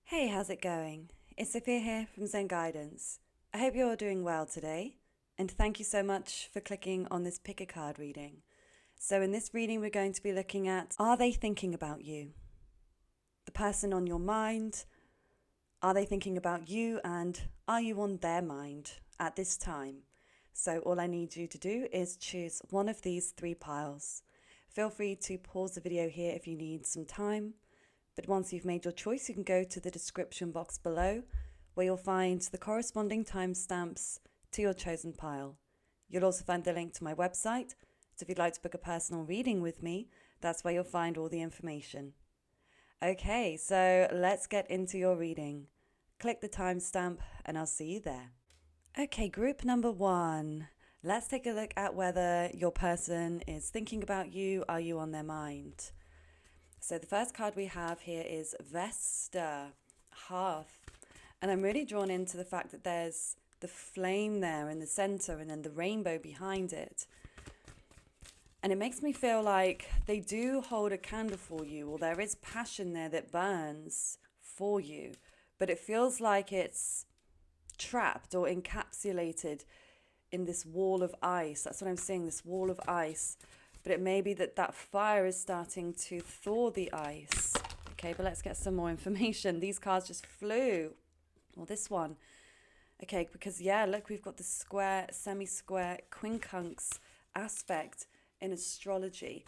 Hey, how's it going? It's Sophia here from Zen Guidance. I hope you're all doing well today, and thank you so much for clicking on this pick a card reading. So, in this reading, we're going to be looking at, are they thinking about you? The person on your mind, are they thinking about you, and are you on their mind at this time? So, all I need you to do is choose one of these three piles. Feel free to pause the video here if you need some time. But once you've made your choice, you can go to the description box below where you'll find the corresponding timestamps to your chosen pile. You'll also find the link to my website. So if you'd like to book a personal reading with me, that's where you'll find all the information. Okay, so let's get into your reading. Click the timestamp and I'll see you there. Okay, group number one. Let's take a look at whether your person is thinking about you. Are you on their mind? So the first card we have here is Vesta, Hearth. And I'm really drawn into the fact that there's the flame there in the center and then the rainbow behind it. And it makes me feel like they do hold a candle for you, or there is passion there that burns for you. But it feels like it's trapped or encapsulated in this wall of ice. That's what I'm seeing, this wall of ice. But it may be that fire is starting to thaw the ice. Okay, but let's get some more information. These cards just flew. Well, this one. Okay, because look, we've got the square, semi-square quincunx aspect in astrology,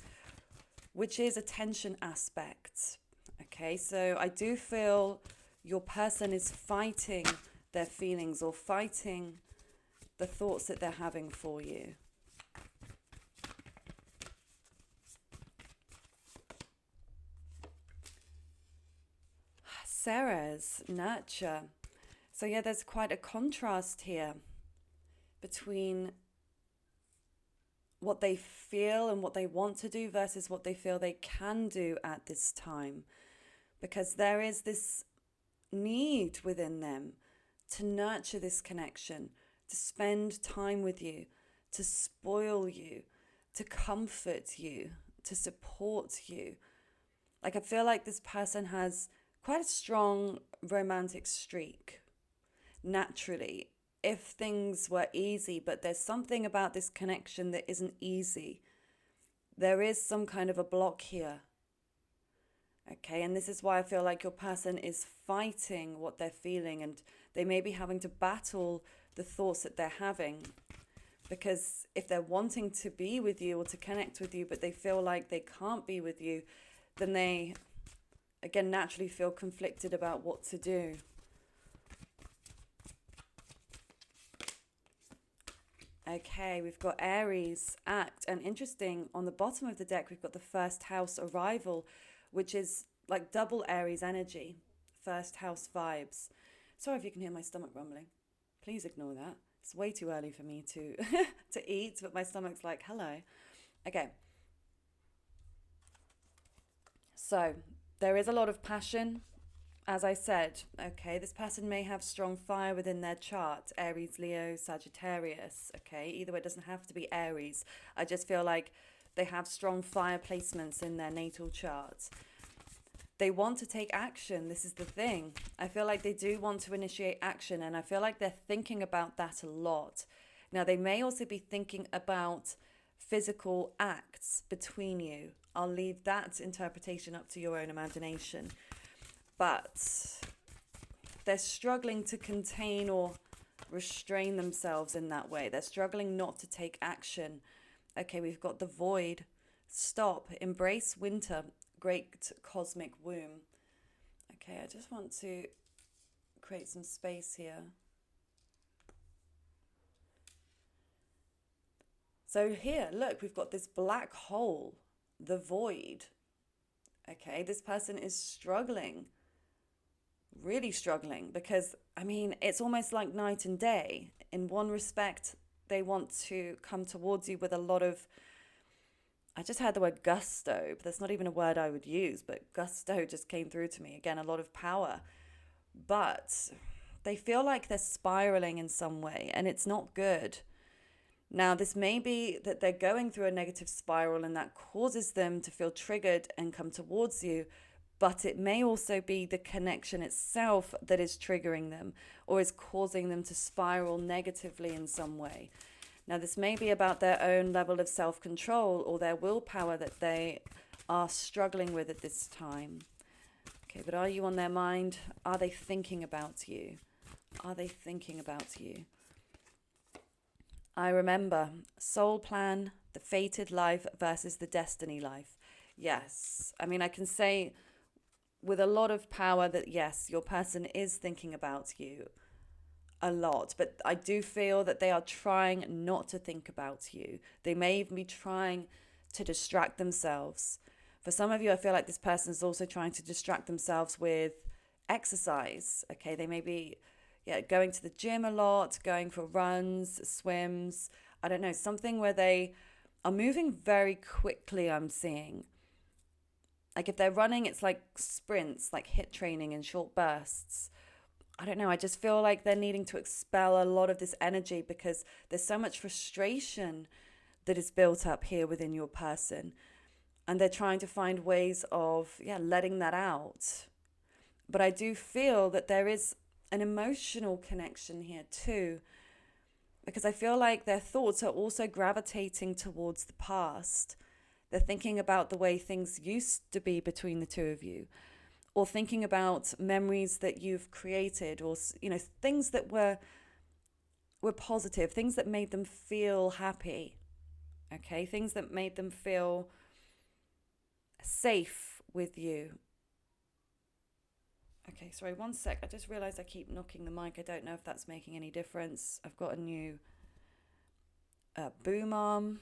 which is a tension aspect. Okay, so I do feel your person is fighting their feelings or fighting the thoughts that they're having for you. Ceres, nurture. So there's quite a contrast here between what they feel and what they want to do versus what they feel they can do at this time. Because there is this need within them to nurture this connection, to spend time with you, to spoil you, to comfort you, to support you. Like, I feel like this person has quite a strong romantic streak naturally if things were easy, but there's something about this connection that isn't easy. There is some kind of a block here. Okay, and this is why I feel like your person is fighting what they're feeling, and they may be having to battle the thoughts that they're having. Because if they're wanting to be with you or to connect with you, but they feel like they can't be with you, then they, again, naturally feel conflicted about what to do. Okay, we've got Aries, Act, and interesting, on the bottom of the deck, we've got the first house arrival, which is like double Aries energy, first house vibes. Sorry if you can hear my stomach rumbling. Please ignore that. It's way too early for me to to eat, but my stomach's like, hello. Okay. So there is a lot of passion. As I said, okay, this person may have strong fire within their chart, Aries, Leo, Sagittarius, okay? Either way, it doesn't have to be Aries. I just feel like they have strong fire placements in their natal chart. They want to take action. This is the thing. I feel like they do want to initiate action, and I feel like they're thinking about that a lot. Now, they may also be thinking about physical acts between you. I'll leave that interpretation up to your own imagination. But they're struggling to contain or restrain themselves in that way. They're struggling not to take action. Okay, we've got the void. Stop. Embrace winter. Great cosmic womb. Okay, I just want to create some space here. So here, look, we've got this black hole, the void. Okay, this person is struggling, really struggling, because I mean, it's almost like night and day. In one respect, they want to come towards you with a lot of, I just had the word gusto, but that's not even a word I would use, but gusto just came through to me. Again, a lot of power. But they feel like they're spiraling in some way, and it's not good. Now, this may be that they're going through a negative spiral and that causes them to feel triggered and come towards you. but it may also be the connection itself that is triggering them or is causing them to spiral negatively in some way. Now, this may be about their own level of self-control or their willpower that they are struggling with at this time. Okay, but are you on their mind? Are they thinking about you? Are they thinking about you? I remember soul plan, the fated life versus the destiny life. Yes, I mean, I can say with a lot of power that yes, your person is thinking about you a lot, but I do feel that they are trying not to think about you. They may even be trying to distract themselves. For some of you, I feel like this person is also trying to distract themselves with exercise. Okay, they may be going to the gym a lot, going for runs, swims. I don't know, something where they are moving very quickly, I'm seeing. Like if they're running, it's like sprints, like HIIT training in short bursts. I don't know, I just feel like they're needing to expel a lot of this energy because there's so much frustration that is built up here within your person. And they're trying to find ways of, letting that out. But I do feel that there is an emotional connection here too, because I feel like their thoughts are also gravitating towards the past. They're thinking about the way things used to be between the two of you, or thinking about memories that you've created, or things that were positive, things that made them feel happy. Okay, things that made them feel safe with you. Okay, sorry, one sec. I just realized I keep knocking the mic. I don't know if that's making any difference. I've got a new boom arm,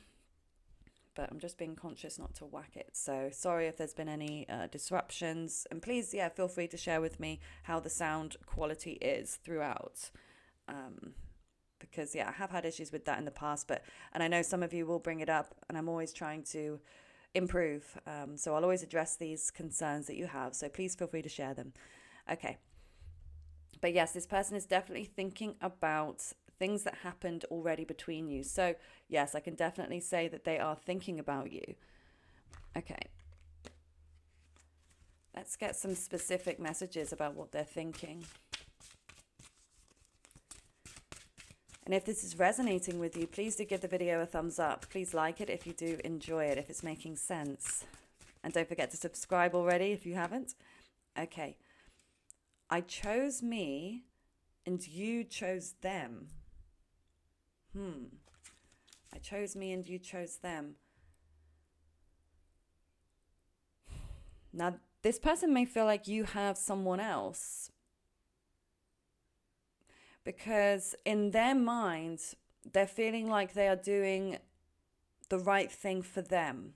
but I'm just being conscious not to whack it. So sorry if there's been any disruptions. And please, feel free to share with me how the sound quality is throughout. Because, I have had issues with that in the past. And I know some of you will bring it up, and I'm always trying to improve. So I'll always address these concerns that you have. So please feel free to share them. Okay. But yes, this person is definitely thinking about things that happened already between you. So yes, I can definitely say that they are thinking about you. Okay. Let's get some specific messages about what they're thinking. And if this is resonating with you, please do give the video a thumbs up. Please like it if you do enjoy it, if it's making sense. And don't forget to subscribe already if you haven't. Okay. I chose me and you chose them. I chose me and you chose them. Now, this person may feel like you have someone else, because in their mind, they're feeling like they are doing the right thing for them.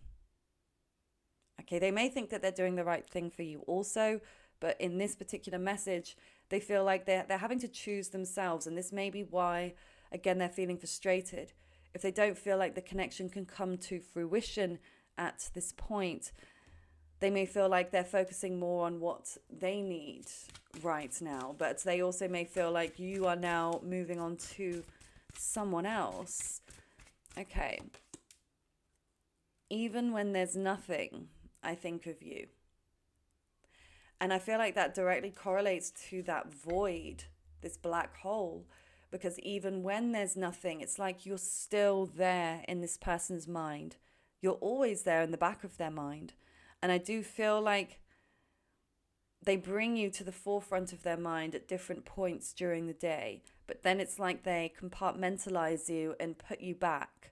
Okay, they may think that they're doing the right thing for you also, but in this particular message, they feel like they're having to choose themselves. And this may be why, again, they're feeling frustrated. If they don't feel like the connection can come to fruition at this point, they may feel like they're focusing more on what they need right now. But they also may feel like you are now moving on to someone else. Okay. Even when there's nothing, I think of you. And I feel like that directly correlates to that void, this black hole, because even when there's nothing, it's like you're still there in this person's mind. You're always there in the back of their mind. And I do feel like they bring you to the forefront of their mind at different points during the day. But then it's like they compartmentalize you and put you back.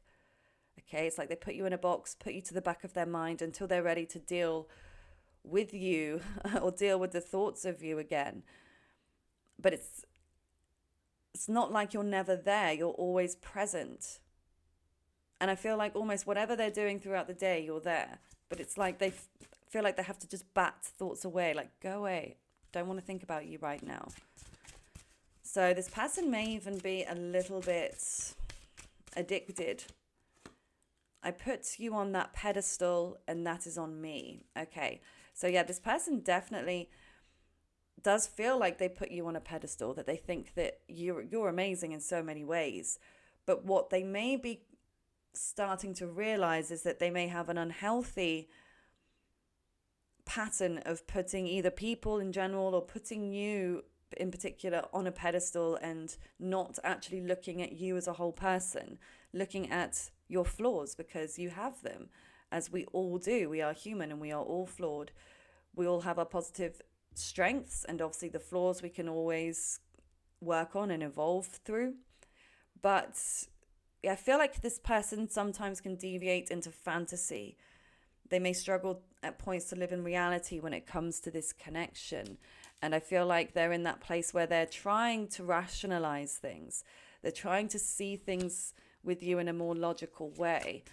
Okay, it's like they put you in a box, put you to the back of their mind until they're ready to deal with you or deal with the thoughts of you again. But it's not like you're never there. You're always present. And I feel like almost whatever they're doing throughout the day, you're there. But it's like they feel like they have to just bat thoughts away, like, go away. Don't want to think about you right now. So this person may even be a little bit addicted. I put you on that pedestal and that is on me. Okay. So yeah, this person definitely does feel like they put you on a pedestal, that they think that you're amazing in so many ways. But what they may be starting to realize is that they may have an unhealthy pattern of putting either people in general or putting you in particular on a pedestal and not actually looking at you as a whole person, looking at your flaws, because you have them, as we all do. We are human and we are all flawed. We all have our positive strengths, and obviously the flaws we can always work on and evolve through. But I feel like this person sometimes can deviate into fantasy. They may struggle at points to live in reality when it comes to this connection. And I feel like they're in that place where they're trying to rationalize things. They're trying to see things with you in a more logical way.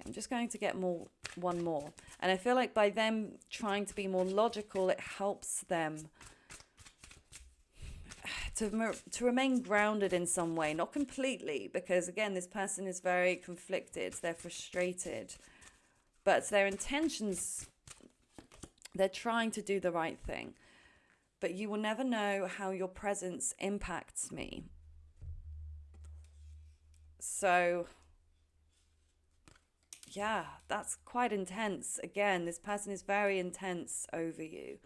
I'm just going to get one more. And I feel like by them trying to be more logical, it helps them to remain grounded in some way. Not completely, because again, this person is very conflicted. They're frustrated. But their intentions, they're trying to do the right thing. But you will never know how your presence impacts me. So, yeah, that's quite intense. Again, this person is very intense over you.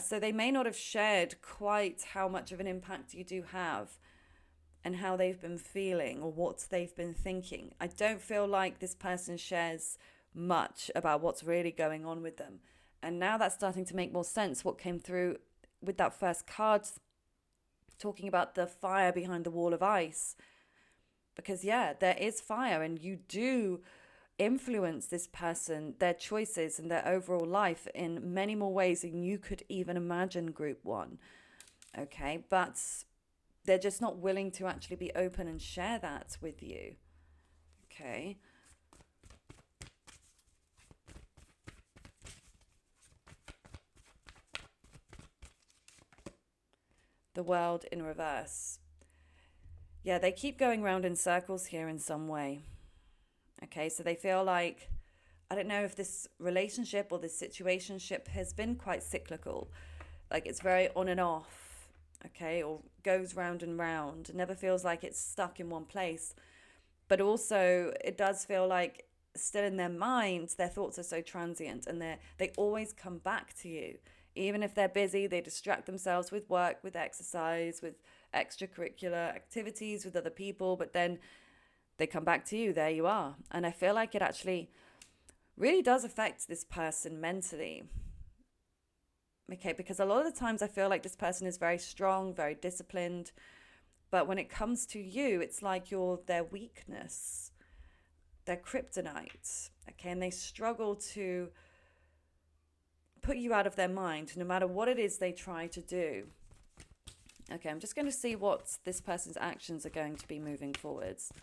So they may not have shared quite how much of an impact you do have and how they've been feeling or what they've been thinking. I don't feel like this person shares much about what's really going on with them. And now that's starting to make more sense, what came through with that first card, talking about the fire behind the wall of ice. Because, yeah, there is fire, and you do influence this person, their choices, and their overall life in many more ways than you could even imagine, group one. Okay, but they're just not willing to actually be open and share that with you. Okay. The World in reverse. Yeah, they keep going round in circles here in some way. Okay, so they feel like, I don't know if this relationship or this situationship has been quite cyclical. Like it's very on and off, okay, or goes round and round. It never feels like it's stuck in one place. But also, it does feel like still in their minds, their thoughts are so transient, and they always come back to you. Even if they're busy, they distract themselves with work, with exercise, with extracurricular activities, with other people, but then they come back to you. There you are. And I feel like it actually really does affect this person mentally. Okay, because a lot of the times I feel like this person is very strong, very disciplined, but when it comes to you, it's like you're their weakness, their kryptonite. Okay, and they struggle to put you out of their mind no matter what it is they try to do. Okay, I'm just going to see what this person's actions are going to be moving forwards.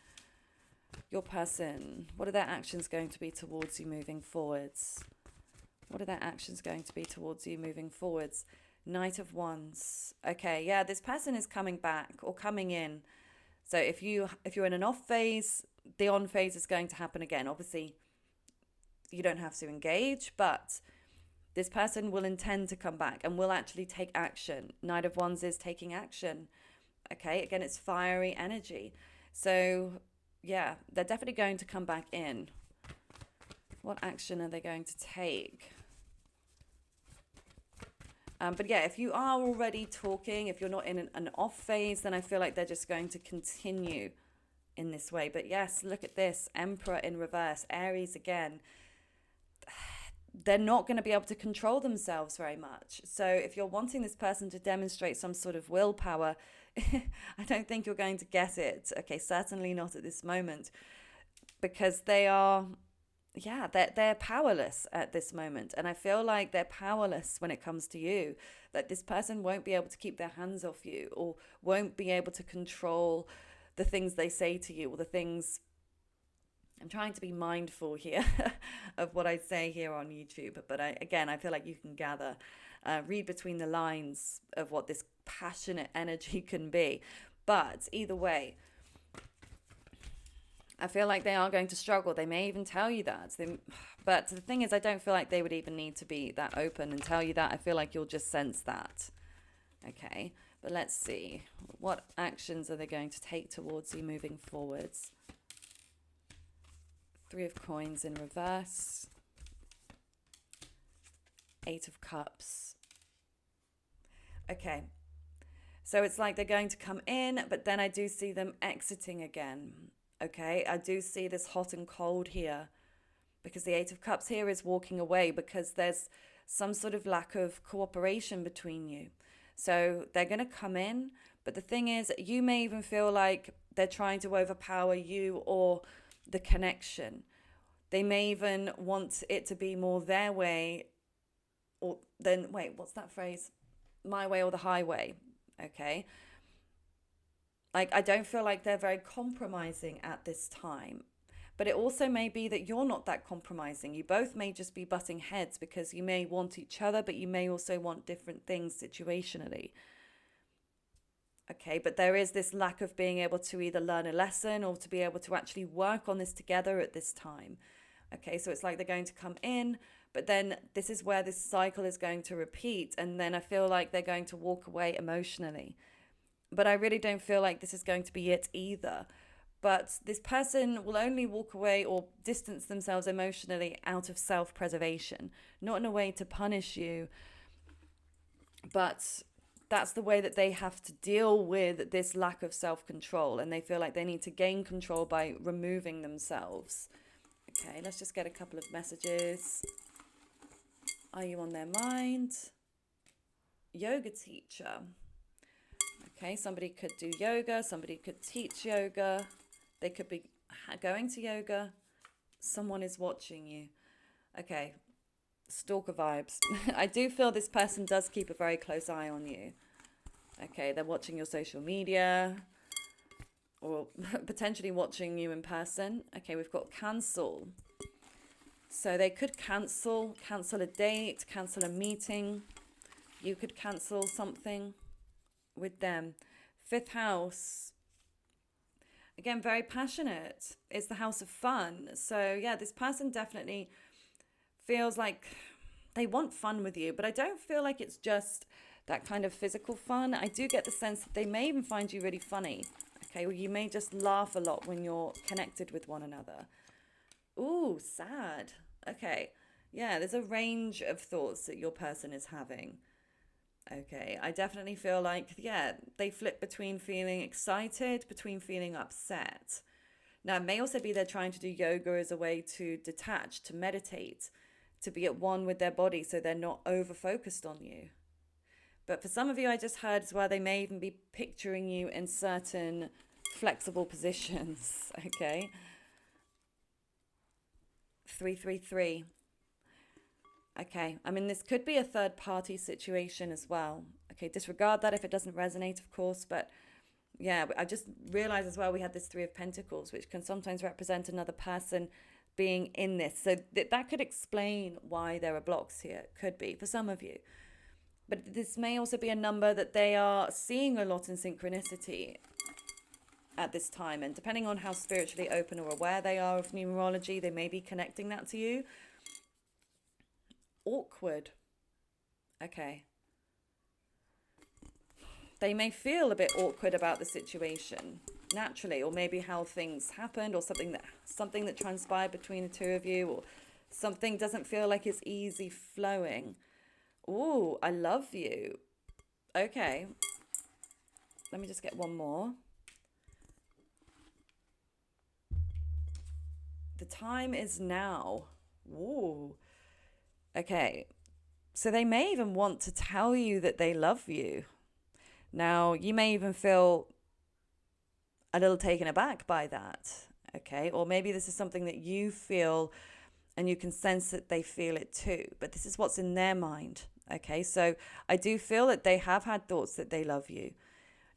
Your person, what are their actions going to be towards you moving forwards? What are their actions going to be towards you moving forwards? Knight of Wands. Okay, yeah, this person is coming back or coming in. So if you're in an off phase, the on phase is going to happen again. Obviously, you don't have to engage, but this person will intend to come back and will actually take action. Knight of Wands is taking action. Okay, again, it's fiery energy. So, yeah, they're definitely going to come back in. What action are they going to take? But yeah, if you are already talking, if you're not in an off phase, then I feel like they're just going to continue in this way. But yes, look at this. Emperor in reverse. Aries again. They're not going to be able to control themselves very much. So if you're wanting this person to demonstrate some sort of willpower, I don't think you're going to get it. Okay, certainly not at this moment. Because they are, yeah, they're powerless at this moment. And I feel like they're powerless when it comes to you. That this person won't be able to keep their hands off you, or won't be able to control the things they say to you, or the things... I'm trying to be mindful here of what I say here on YouTube. But I feel like you can gather, read between the lines of what this passionate energy can be. But either way, I feel like they are going to struggle. They may even tell you that. But the thing is, I don't feel like they would even need to be that open and tell you that. I feel like you'll just sense that. Okay, but let's see. What actions are they going to take towards you moving forwards? Three of Coins in reverse. Eight of Cups. Okay. So it's like they're going to come in, but then I do see them exiting again. Okay. I do see this hot and cold here because the Eight of Cups here is walking away because there's some sort of lack of cooperation between you. So they're going to come in, but the thing is, you may even feel like they're trying to overpower you or the connection. They may even want it to be more their way, or then, wait, what's that phrase? My way or the highway. Okay. Like, I don't feel like they're very compromising at this time. But it also may be that you're not that compromising. You both may just be butting heads because you may want each other, but you may also want different things situationally. Okay, but there is this lack of being able to either learn a lesson or to be able to actually work on this together at this time. Okay, so it's like they're going to come in, but then this is where this cycle is going to repeat. And then I feel like they're going to walk away emotionally. But I really don't feel like this is going to be it either. But this person will only walk away or distance themselves emotionally out of self-preservation, not in a way to punish you, but that's the way that they have to deal with this lack of self-control, and they feel like they need to gain control by removing themselves. Okay, let's just get a couple of messages. Are you on their mind? Yoga teacher. Okay, somebody could do yoga, somebody could teach yoga. They could be going to yoga. Someone is watching you. Okay, stalker vibes. I do feel this person does keep a very close eye on you. Okay, they're watching your social media or potentially watching you in person. Okay, we've got cancel. So they could cancel a date, cancel a meeting. You could cancel something with them. Fifth house. Again, very passionate. It's the house of fun. So yeah, this person definitely feels like they want fun with you, but I don't feel like it's just that kind of physical fun. I do get the sense that they may even find you really funny. Okay, well, you may just laugh a lot when you're connected with one another. Ooh, sad. Okay, yeah, there's a range of thoughts that your person is having. Okay, I definitely feel like, yeah, they flip between feeling excited, between feeling upset. Now, it may also be they're trying to do yoga as a way to detach, to meditate, to be at one with their body so they're not over-focused on you. But for some of you, I just heard as well, they may even be picturing you in certain flexible positions, okay? 333. Okay, I mean, this could be a third party situation as well. Okay, disregard that if it doesn't resonate, of course. But yeah, I just realized as well we had this Three of Pentacles, which can sometimes represent another person being in this. So that could explain why there are blocks here. It could be for some of you. But this may also be a number that they are seeing a lot in synchronicity at this time. And depending on how spiritually open or aware they are of numerology, they may be connecting that to you. Awkward. Okay. They may feel a bit awkward about the situation naturally, or maybe how things happened, or something that transpired between the two of you, or something doesn't feel like it's easy flowing. Ooh, I love you. Okay. Let me just get one more. The time is now. Ooh. Okay, so they may even want to tell you that they love you. Now, you may even feel a little taken aback by that, okay? Or maybe this is something that you feel and you can sense that they feel it too. But this is what's in their mind, okay? So I do feel that they have had thoughts that they love you.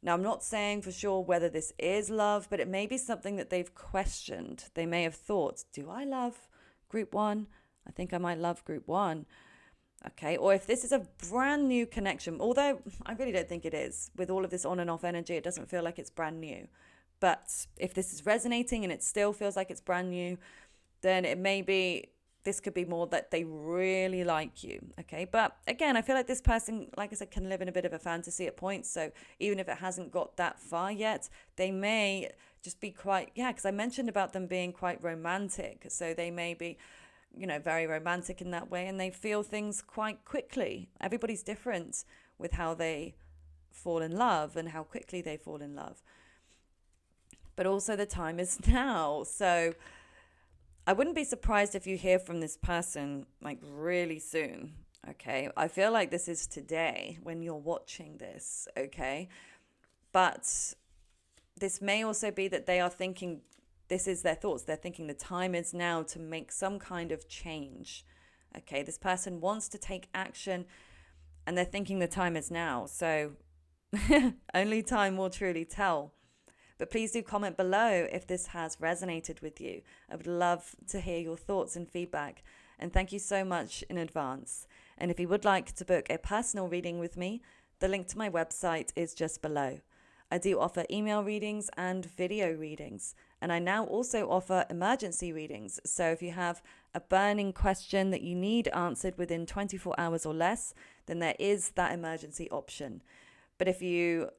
Now, I'm not saying for sure whether this is love, but it may be something that they've questioned. They may have thought, do I love group one? I think I might love group one. Okay, or if this is a brand new connection, although I really don't think it is. With all of this on and off energy, it doesn't feel like it's brand new. But if this is resonating and it still feels like it's brand new, then it may be, this could be more that they really like you. Okay, but again, I feel like this person, like I said, can live in a bit of a fantasy at points. So even if it hasn't got that far yet, they may just be quite, because I mentioned about them being quite romantic. So they may be very romantic in that way, and they feel things quite quickly. Everybody's different with how they fall in love and how quickly they fall in love. But also the time is now. So I wouldn't be surprised if you hear from this person like really soon. Okay. I feel like this is today when you're watching this. Okay. But this may also be that they are thinking, this is their thoughts. They're thinking the time is now to make some kind of change. Okay. This person wants to take action and they're thinking the time is now. So only time will truly tell. But please do comment below if this has resonated with you. I would love to hear your thoughts and feedback. And thank you so much in advance. And if you would like to book a personal reading with me, the link to my website is just below. I do offer email readings and video readings. And I now also offer emergency readings. So if you have a burning question that you need answered within 24 hours or less, then there is that emergency option. But if you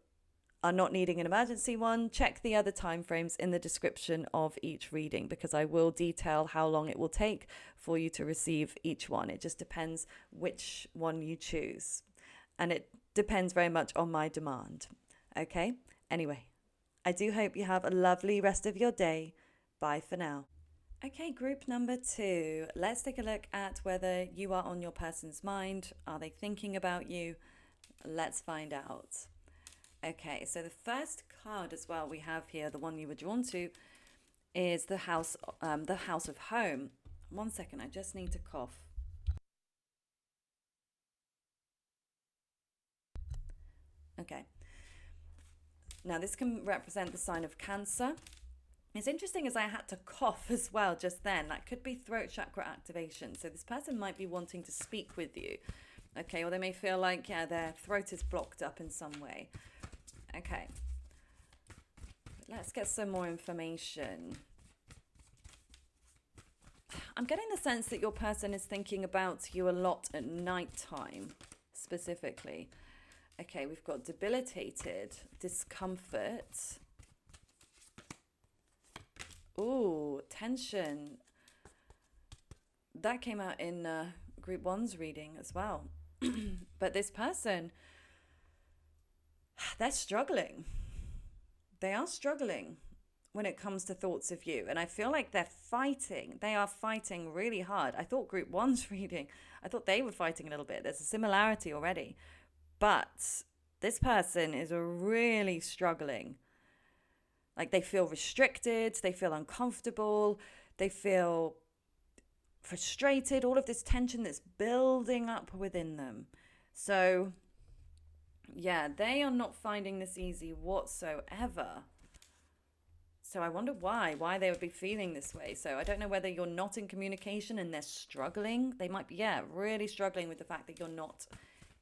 are not needing an emergency one, check the other timeframes in the description of each reading, because I will detail how long it will take for you to receive each one. It just depends which one you choose. And it depends very much on my demand. Okay? Anyway, I do hope you have a lovely rest of your day. Bye for now. Okay, group number 2. Let's take a look at whether you are on your person's mind. Are they thinking about you? Let's find out. Okay, so the first card as well we have here, the one you were drawn to, is the House of Home. 1 second, I just need to cough. Okay. Now this can represent the sign of Cancer. It's interesting as I had to cough as well just then. That could be throat chakra activation. So this person might be wanting to speak with you. Okay, or they may feel like, their throat is blocked up in some way. Okay, let's get some more information. I'm getting the sense that your person is thinking about you a lot at nighttime, specifically. Okay, we've got debilitated, discomfort. Ooh, tension. That came out in Group 1's reading as well. But this person, they're struggling. They are struggling when it comes to thoughts of you. And I feel like they're fighting. They are fighting really hard. I thought Group 1's reading, I thought they were fighting a little bit. There's a similarity already. But this person is really struggling. Like they feel restricted. They feel uncomfortable. They feel frustrated. All of this tension that's building up within them. So yeah, they are not finding this easy whatsoever. So I wonder why they would be feeling this way. So I don't know whether you're not in communication and they're struggling. They might be, really struggling with the fact that you're not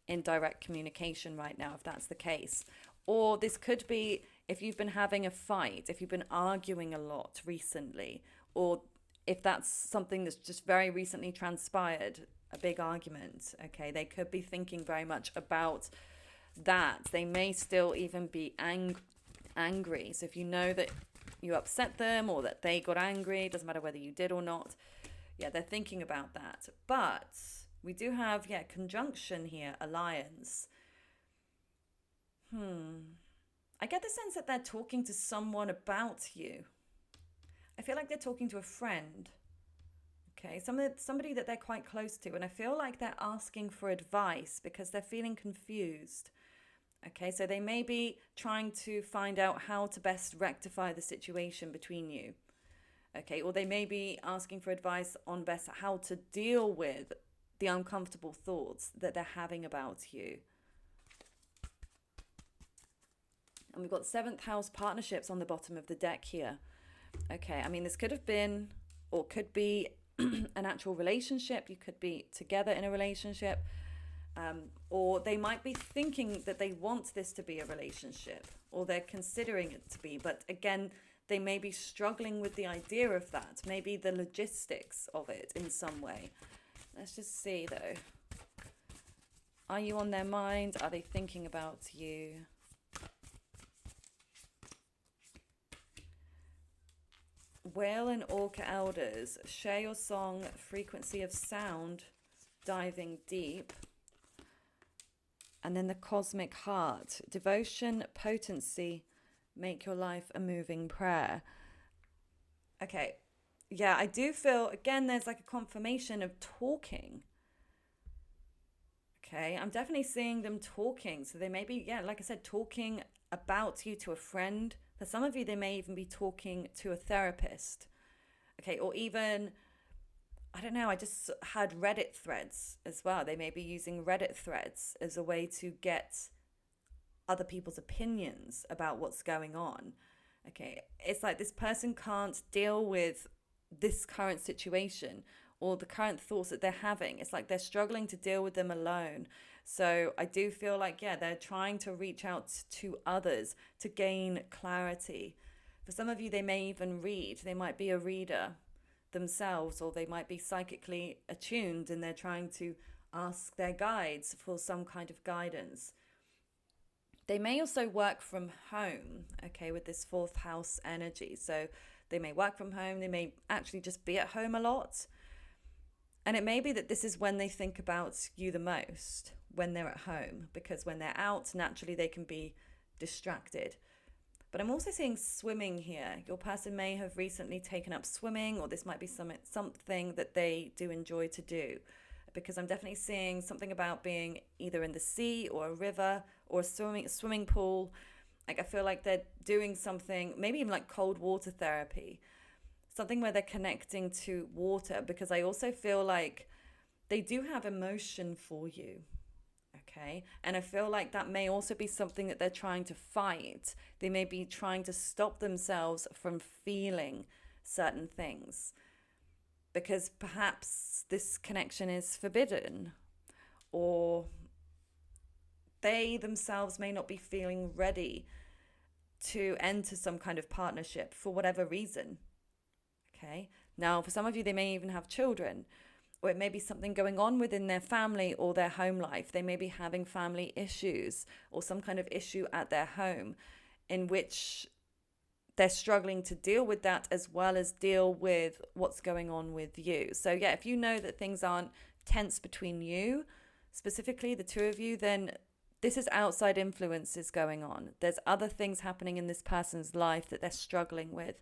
in direct communication right now, if that's the case. Or this could be if you've been having a fight, if you've been arguing a lot recently, or if that's something that's just very recently transpired, a big argument. Okay, they could be thinking very much about that. They may still even be angry. So if you know that you upset them or that they got angry, it doesn't matter whether you did or not. Yeah, they're thinking about that. But we do have, conjunction here, alliance. I get the sense that they're talking to someone about you. I feel like they're talking to a friend. Okay, somebody that they're quite close to. And I feel like they're asking for advice because they're feeling confused. Okay, so they may be trying to find out how to best rectify the situation between you. Okay, or they may be asking for advice on best how to deal with the uncomfortable thoughts that they're having about you. And we've got 7th house partnerships on the bottom of the deck here. Okay, I mean, this could have been or could be an actual relationship. You could be together in a relationship. Or they might be thinking that they want this to be a relationship, or they're considering it to be. But again, they may be struggling with the idea of that, maybe the logistics of it in some way. Let's just see though. Are you on their mind? Are they thinking about you? Whale and Orca Elders, share your song, frequency of sound, diving deep. And then the Cosmic Heart, devotion, potency, make your life a moving prayer. Okay, yeah, I do feel, again, there's like a confirmation of talking. Okay, I'm definitely seeing them talking. So they may be, yeah, like I said, talking about you to a friend. For some of you, they may even be talking to a therapist. Okay, or even, I don't know, I just had Reddit threads as well. They may be using Reddit threads as a way to get other people's opinions about what's going on. Okay, it's like this person can't deal with this current situation or the current thoughts that they're having. It's like they're struggling to deal with them alone. So I do feel like, yeah, they're trying to reach out to others to gain clarity. For some of you, they may even read. They might be a reader themselves, or they might be psychically attuned and they're trying to ask their guides for some kind of guidance. They may also work from home, okay, with this fourth house energy. So they may work from home, they may actually just be at home a lot. And it may be that this is when they think about you the most, when they're at home, because when they're out, naturally they can be distracted. But I'm also seeing swimming here. Your person may have recently taken up swimming, or this might be something that they do enjoy to do. Because I'm definitely seeing something about being either in the sea or a river or a swimming pool. Like I feel like they're doing something, maybe even like cold water therapy, something where they're connecting to water, because I also feel like they do have emotion for you. Okay. And I feel like that may also be something that they're trying to fight. They may be trying to stop themselves from feeling certain things because perhaps this connection is forbidden, or they themselves may not be feeling ready to enter some kind of partnership for whatever reason. Okay. Now, for some of you, they may even have children, or it may be something going on within their family or their home life. They may be having family issues or some kind of issue at their home in which they're struggling to deal with that as well as deal with what's going on with you. So yeah, if you know that things aren't tense between you, specifically the two of you, then this is outside influences going on. There's other things happening in this person's life that they're struggling with.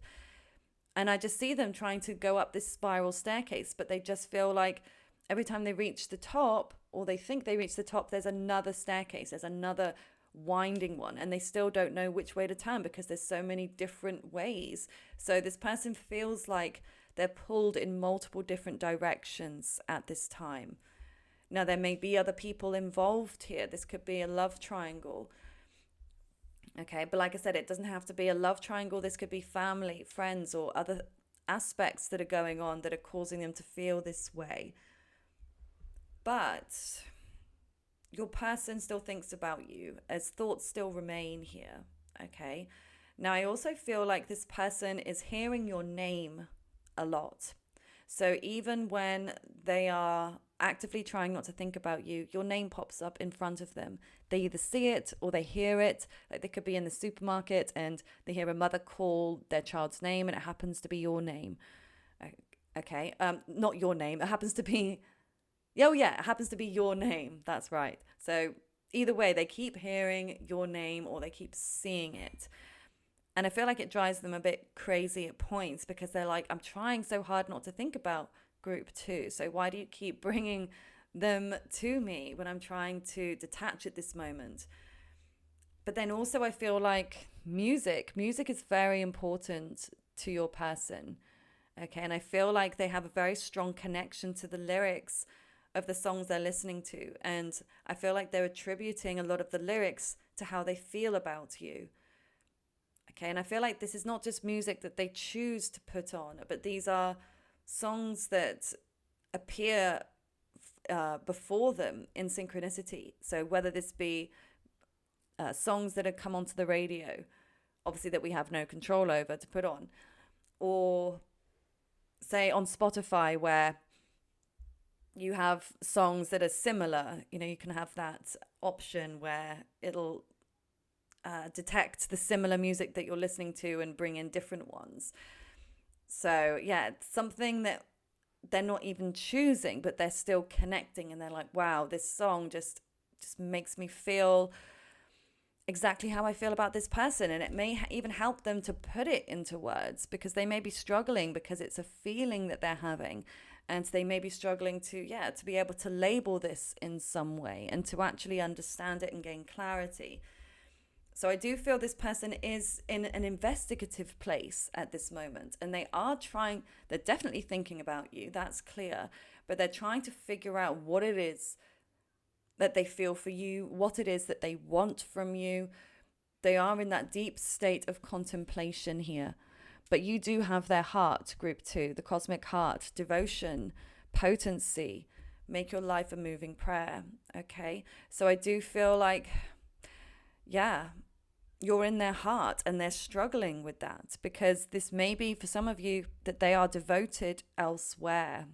And I just see them trying to go up this spiral staircase, but they just feel like every time they reach the top, or they think they reach the top, there's another staircase, there's another winding one, and they still don't know which way to turn because there's so many different ways. So this person feels like they're pulled in multiple different directions at this time. Now, there may be other people involved here. This could be a love triangle. Okay, but like I said, it doesn't have to be a love triangle. This could be family, friends, or other aspects that are going on that are causing them to feel this way. But your person still thinks about you, as thoughts still remain here. Okay, now I also feel like this person is hearing your name a lot. So even when they are actively trying not to think about you, your name pops up in front of them. They either see it or they hear it. Like they could be in the supermarket and they hear a mother call their child's name and it happens to be your name. Okay, not your name. It happens to be, oh yeah, it happens to be your name. That's right. So either way, they keep hearing your name or they keep seeing it. And I feel like it drives them a bit crazy at points because they're like, I'm trying so hard not to think about group 2. So why do you keep bringing them to me when I'm trying to detach at this moment? But then also I feel like music is very important to your person. Okay. And I feel like they have a very strong connection to the lyrics of the songs they're listening to. And I feel like they're attributing a lot of the lyrics to how they feel about you. Okay, and I feel like this is not just music that they choose to put on, but these are songs that appear before them in synchronicity. So whether this be songs that have come onto the radio, obviously that we have no control over to put on, or say on Spotify where you have songs that are similar, you can have that option where it'll detect the similar music that you're listening to and bring in different ones. So, yeah, it's something that they're not even choosing, but they're still connecting, and they're like, wow, this song just makes me feel exactly how I feel about this person. And it may even help them to put it into words, because they may be struggling because it's a feeling that they're having. And they may be struggling to, yeah, to be able to label this in some way and to actually understand it and gain clarity. So I do feel this person is in an investigative place at this moment, and they are trying, they're definitely thinking about you, that's clear, but they're trying to figure out what it is that they feel for you, what it is that they want from you. They are in that deep state of contemplation here. But you do have their heart, group two, the cosmic heart, devotion, potency, make your life a moving prayer. Okay. So I do feel like, yeah, you're in their heart and they're struggling with that, because this may be for some of you that they are devoted elsewhere.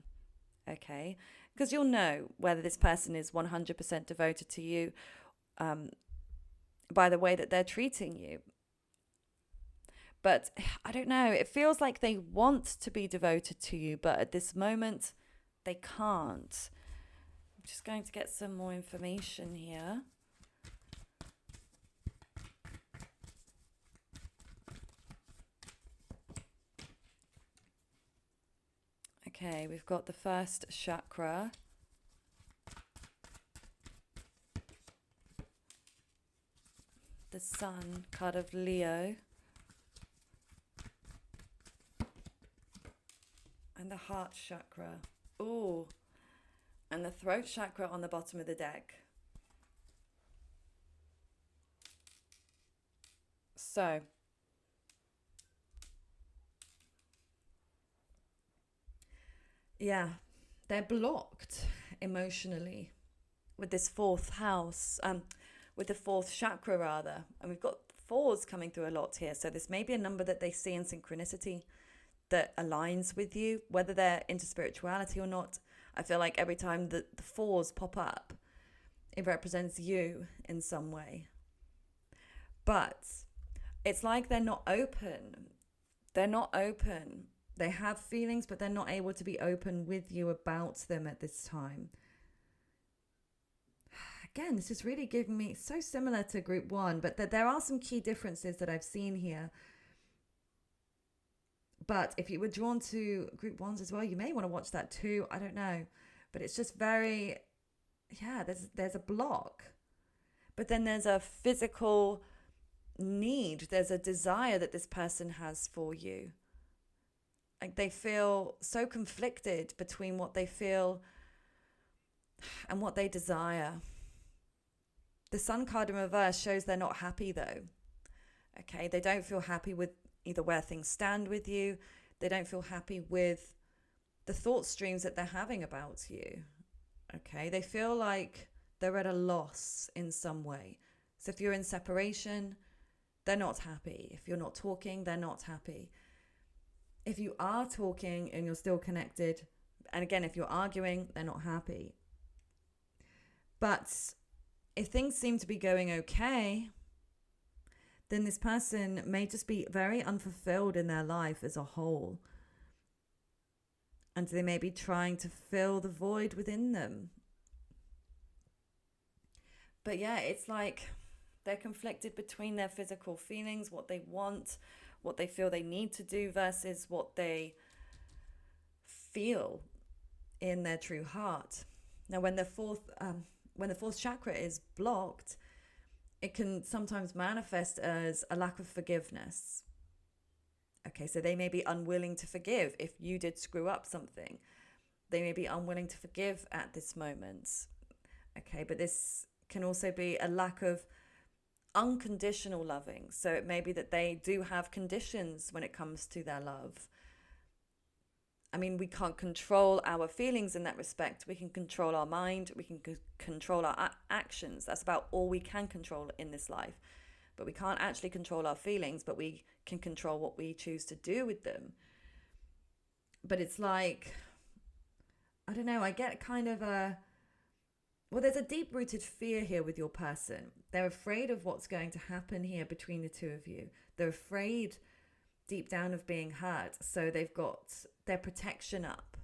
Okay. Because you'll know whether this person is 100% devoted to you um, by the way that they're treating you. But I don't know, it feels like they want to be devoted to you, but at this moment, they can't. I'm just going to get some more information here. Okay, we've got the first chakra. The sun, card of Leo. And the heart chakra. Ooh. And the throat chakra on the bottom of the deck. So, yeah, they're blocked emotionally with this fourth house, with the fourth chakra rather. And we've got fours coming through a lot here. So this may be a number that they see in synchronicity that aligns with you, whether they're into spirituality or not. I feel like every time the fours pop up, it represents you in some way. But it's like they're not open. They're not open. They have feelings, but they're not able to be open with you about them at this time. Again, this is really giving me so similar to group one, but there are some key differences that I've seen here. But if you were drawn to group ones as well, you may want to watch that too. I don't know. But it's just very, yeah, there's a block. But then there's a physical need. There's a desire that this person has for you. Like they feel so conflicted between what they feel and what they desire. The Sun card in reverse shows they're not happy though. Okay, they don't feel happy with either where things stand with you. They don't feel happy with the thought streams that they're having about you. Okay, they feel like they're at a loss in some way. So if you're in separation, they're not happy. If you're not talking, they're not happy. If you are talking and you're still connected, and again, if you're arguing, they're not happy. But if things seem to be going okay, then this person may just be very unfulfilled in their life as a whole. And they may be trying to fill the void within them. But yeah, it's like they're conflicted between their physical feelings, what they want, what they feel they need to do versus what they feel in their true heart. Now, when the fourth chakra is blocked, it can sometimes manifest as a lack of forgiveness. Okay, so they may be unwilling to forgive if you did screw up something. They may be unwilling to forgive at this moment. Okay, but this can also be a lack of unconditional loving. So it may be that they do have conditions when it comes to their love. I mean, we can't control our feelings in that respect. We can control our mind, we can control our actions. That's about all we can control in this life. But we can't actually control our feelings, but we can control what we choose to do with them. But it's like, I don't know, I get kind of there's a deep rooted fear here with your person. They're afraid of what's going to happen here between the two of you. They're afraid deep down of being hurt. So they've got their protection up.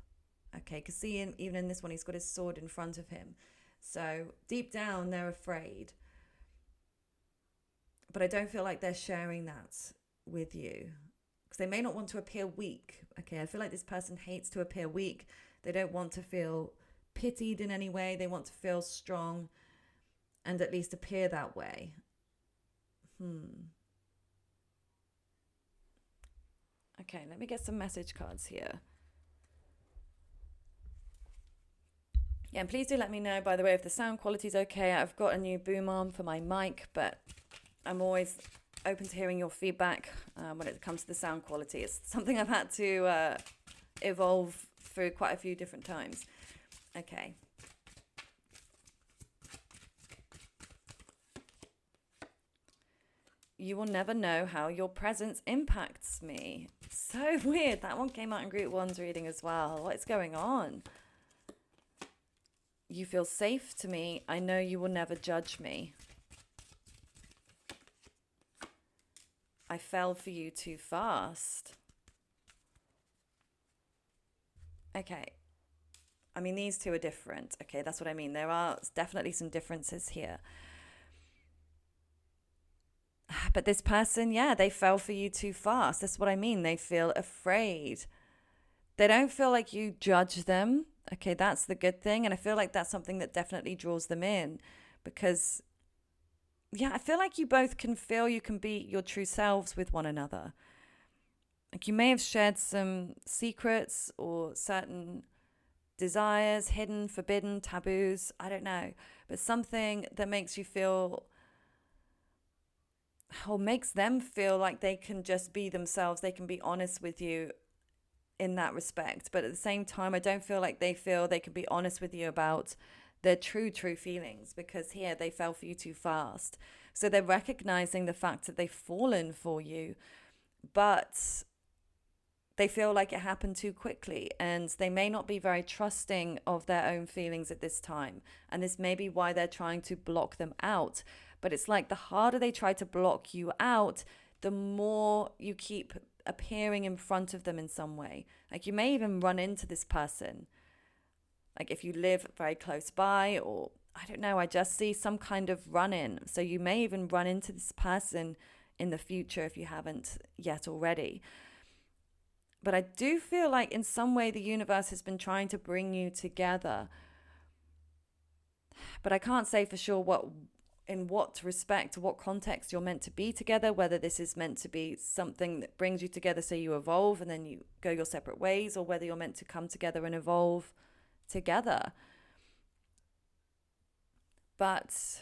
Okay, because see, even in this one, he's got his sword in front of him. So deep down, they're afraid. But I don't feel like they're sharing that with you, because they may not want to appear weak. Okay, I feel like this person hates to appear weak. They don't want to feel pitied in any way. They want to feel strong and at least appear that way. Okay, let me get some message cards here. Yeah, and please do let me know, by the way, if the sound quality is okay. I've got a new boom arm for my mic, but I'm always open to hearing your feedback when it comes to the sound quality. It's something I've had to evolve through quite a few different times. Okay. You will never know how your presence impacts me. So weird. That one came out in Group 1's reading as well. What is going on? You feel safe to me. I know you will never judge me. I fell for you too fast. Okay. I mean, these two are different. Okay, that's what I mean. There are definitely some differences here. But this person, yeah, they fell for you too fast. That's what I mean. They feel afraid. They don't feel like you judge them. Okay, that's the good thing. And I feel like that's something that definitely draws them in, because, yeah, I feel like you both can feel you can be your true selves with one another. Like you may have shared some secrets or certain desires, hidden, forbidden, taboos, I don't know, but something that makes you feel, or makes them feel like they can just be themselves. They can be honest with you in that respect. But at the same time, I don't feel like they feel they can be honest with you about their true feelings, because here they fell for you too fast. So they're recognizing the fact that they've fallen for you, but they feel like it happened too quickly, and they may not be very trusting of their own feelings at this time. And this may be why they're trying to block them out. But it's like the harder they try to block you out, the more you keep appearing in front of them in some way. Like you may even run into this person. Like if you live very close by, or I don't know, I just see some kind of run-in. So you may even run into this person in the future if you haven't yet already. But I do feel like in some way the universe has been trying to bring you together. But I can't say for sure in what respect, what context you're meant to be together, whether this is meant to be something that brings you together so you evolve and then you go your separate ways, or whether you're meant to come together and evolve together. But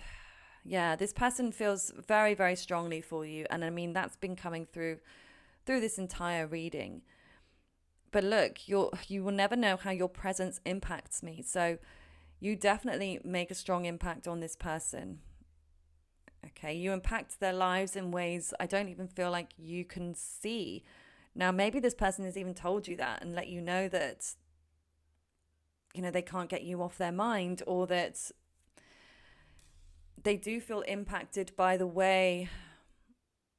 yeah, this person feels very, very strongly for you. And I mean, that's been coming through this entire reading. But look, you will never know how your presence impacts me. So you definitely make a strong impact on this person. Okay, you impact their lives in ways I don't even feel like you can see. Now, maybe this person has even told you that and let you know that, you know, they can't get you off their mind, or that they do feel impacted by the way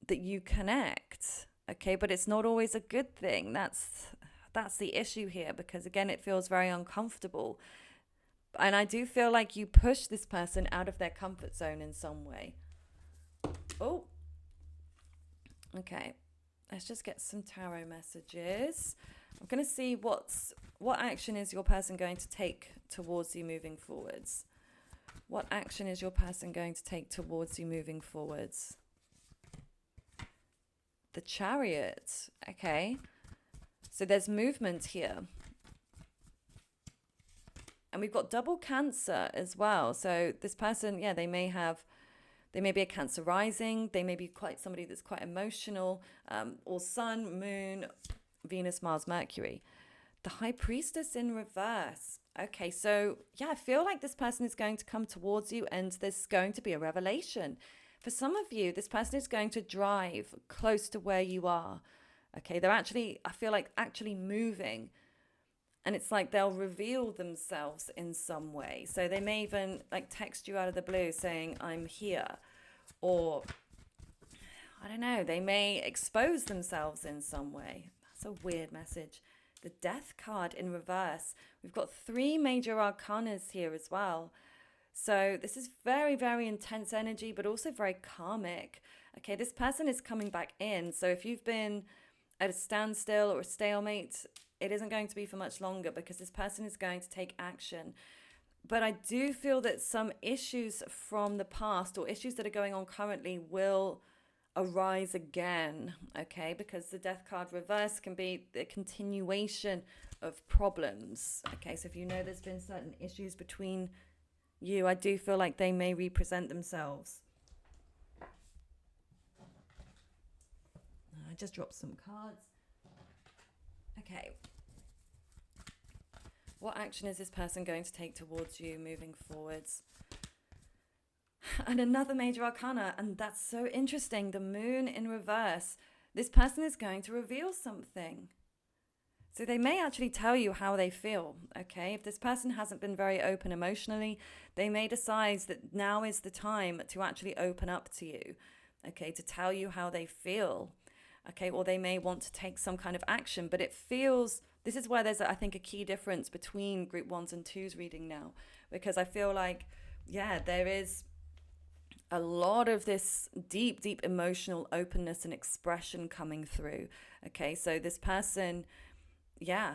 that you connect. Okay, but it's not always a good thing. That's the issue here, because again, it feels very uncomfortable. And I do feel like you push this person out of their comfort zone in some way. Oh, okay. Let's just get some tarot messages. I'm going to see what action is your person going to take towards you moving forwards. What action is your person going to take towards you moving forwards? The Chariot. Okay. So there's movement here. And we've got double Cancer as well. So this person, yeah, they may be a Cancer rising. They may be quite somebody that's quite emotional, or Sun, Moon, Venus, Mars, Mercury. The High Priestess in reverse. Okay, so yeah, I feel like this person is going to come towards you, and there's going to be a revelation. For some of you, this person is going to drive close to where you are. Okay, they're actually, I feel like actually moving. And it's like they'll reveal themselves in some way. So they may even like text you out of the blue saying, I'm here. Or, I don't know, they may expose themselves in some way. That's a weird message. The Death card in reverse. We've got 3 major arcanas here as well. So this is very, very intense energy, but also very karmic. Okay, this person is coming back in. So if you've been at a standstill or a stalemate, it isn't going to be for much longer because this person is going to take action. But I do feel that some issues from the past or issues that are going on currently will arise again, okay? Because the Death card reverse can be the continuation of problems, okay? So if you know there's been certain issues between you, I do feel like they may represent themselves. I just dropped some cards. Okay. What action is this person going to take towards you moving forwards? And another major arcana, and that's so interesting, the Moon in reverse. This person is going to reveal something. So they may actually tell you how they feel, okay? If this person hasn't been very open emotionally, they may decide that now is the time to actually open up to you, okay? To tell you how they feel, okay? Or they may want to take some kind of action, but it feels, this is where there's, I think, a key difference between group 1s and 2s reading now, because I feel like, yeah, there is a lot of this deep, deep emotional openness and expression coming through, okay? So this person, yeah,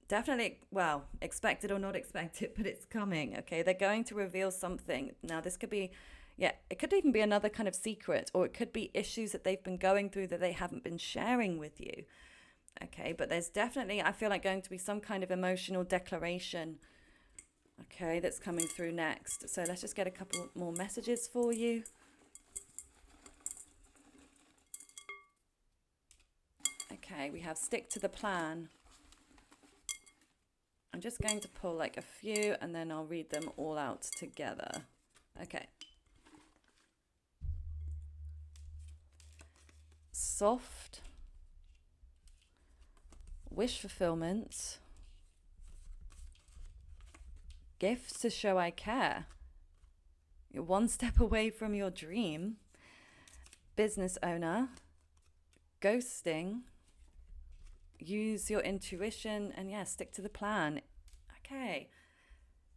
definitely, well, expected or not expected, but it's coming, okay? They're going to reveal something. Now, this could be, yeah, it could even be another kind of secret, or it could be issues that they've been going through that they haven't been sharing with you, okay? But there's definitely, I feel like, going to be some kind of emotional declaration, okay, that's coming through next. So let's just get a couple more messages for you. Okay, we have stick to the plan. I'm just going to pull like a few and then I'll read them all out together. Okay. Soft. Wish fulfillment. Gifts to show I care. You're one step away from your dream. Business owner. Ghosting. Use your intuition and yeah, stick to the plan. Okay.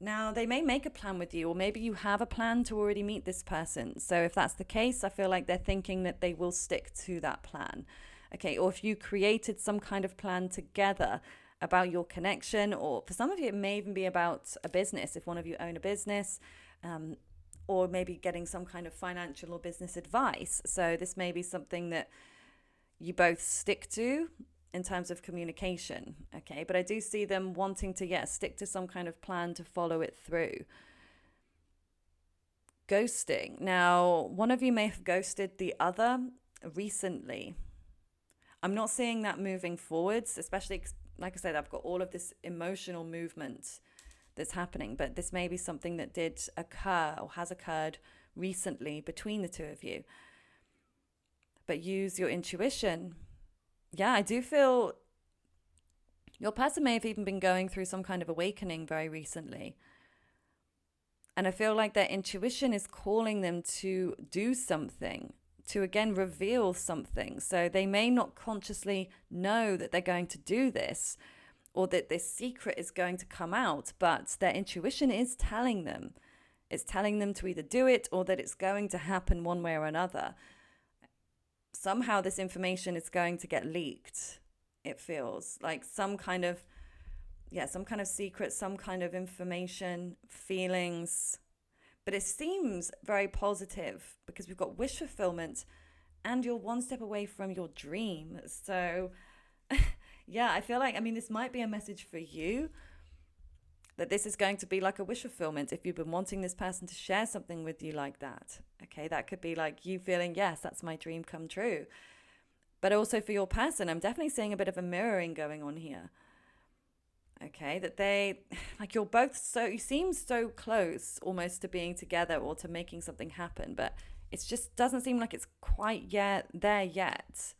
Now, they may make a plan with you, or maybe you have a plan to already meet this person. So if that's the case, I feel like they're thinking that they will stick to that plan. Okay. Or if you created some kind of plan together about your connection, or for some of you, it may even be about a business. If one of you own a business, or maybe getting some kind of financial or business advice. So this may be something that you both stick to in terms of communication, okay? But I do see them wanting to, yeah, stick to some kind of plan to follow it through. Ghosting. Now, one of you may have ghosted the other recently. I'm not seeing that moving forwards, especially, like I said, I've got all of this emotional movement that's happening, but this may be something that did occur or has occurred recently between the two of you. But use your intuition. Yeah, I do feel your person may have even been going through some kind of awakening very recently. And I feel like their intuition is calling them to do something, to again reveal something. So they may not consciously know that they're going to do this or that this secret is going to come out, but their intuition is telling them. It's telling them to either do it or that it's going to happen one way or another. Somehow this information is going to get leaked. It feels like some kind of secret, some kind of information, feelings. But it seems very positive because we've got wish fulfillment and you're one step away from your dream. So yeah, I feel like, I mean, this might be a message for you that this is going to be like a wish fulfillment if you've been wanting this person to share something with you like that. Okay, that could be like you feeling, yes, that's my dream come true. But also for your person, I'm definitely seeing a bit of a mirroring going on here. Okay, that they, like you're both so, you seem so close almost to being together or to making something happen, but it just doesn't seem like it's quite yet there yet.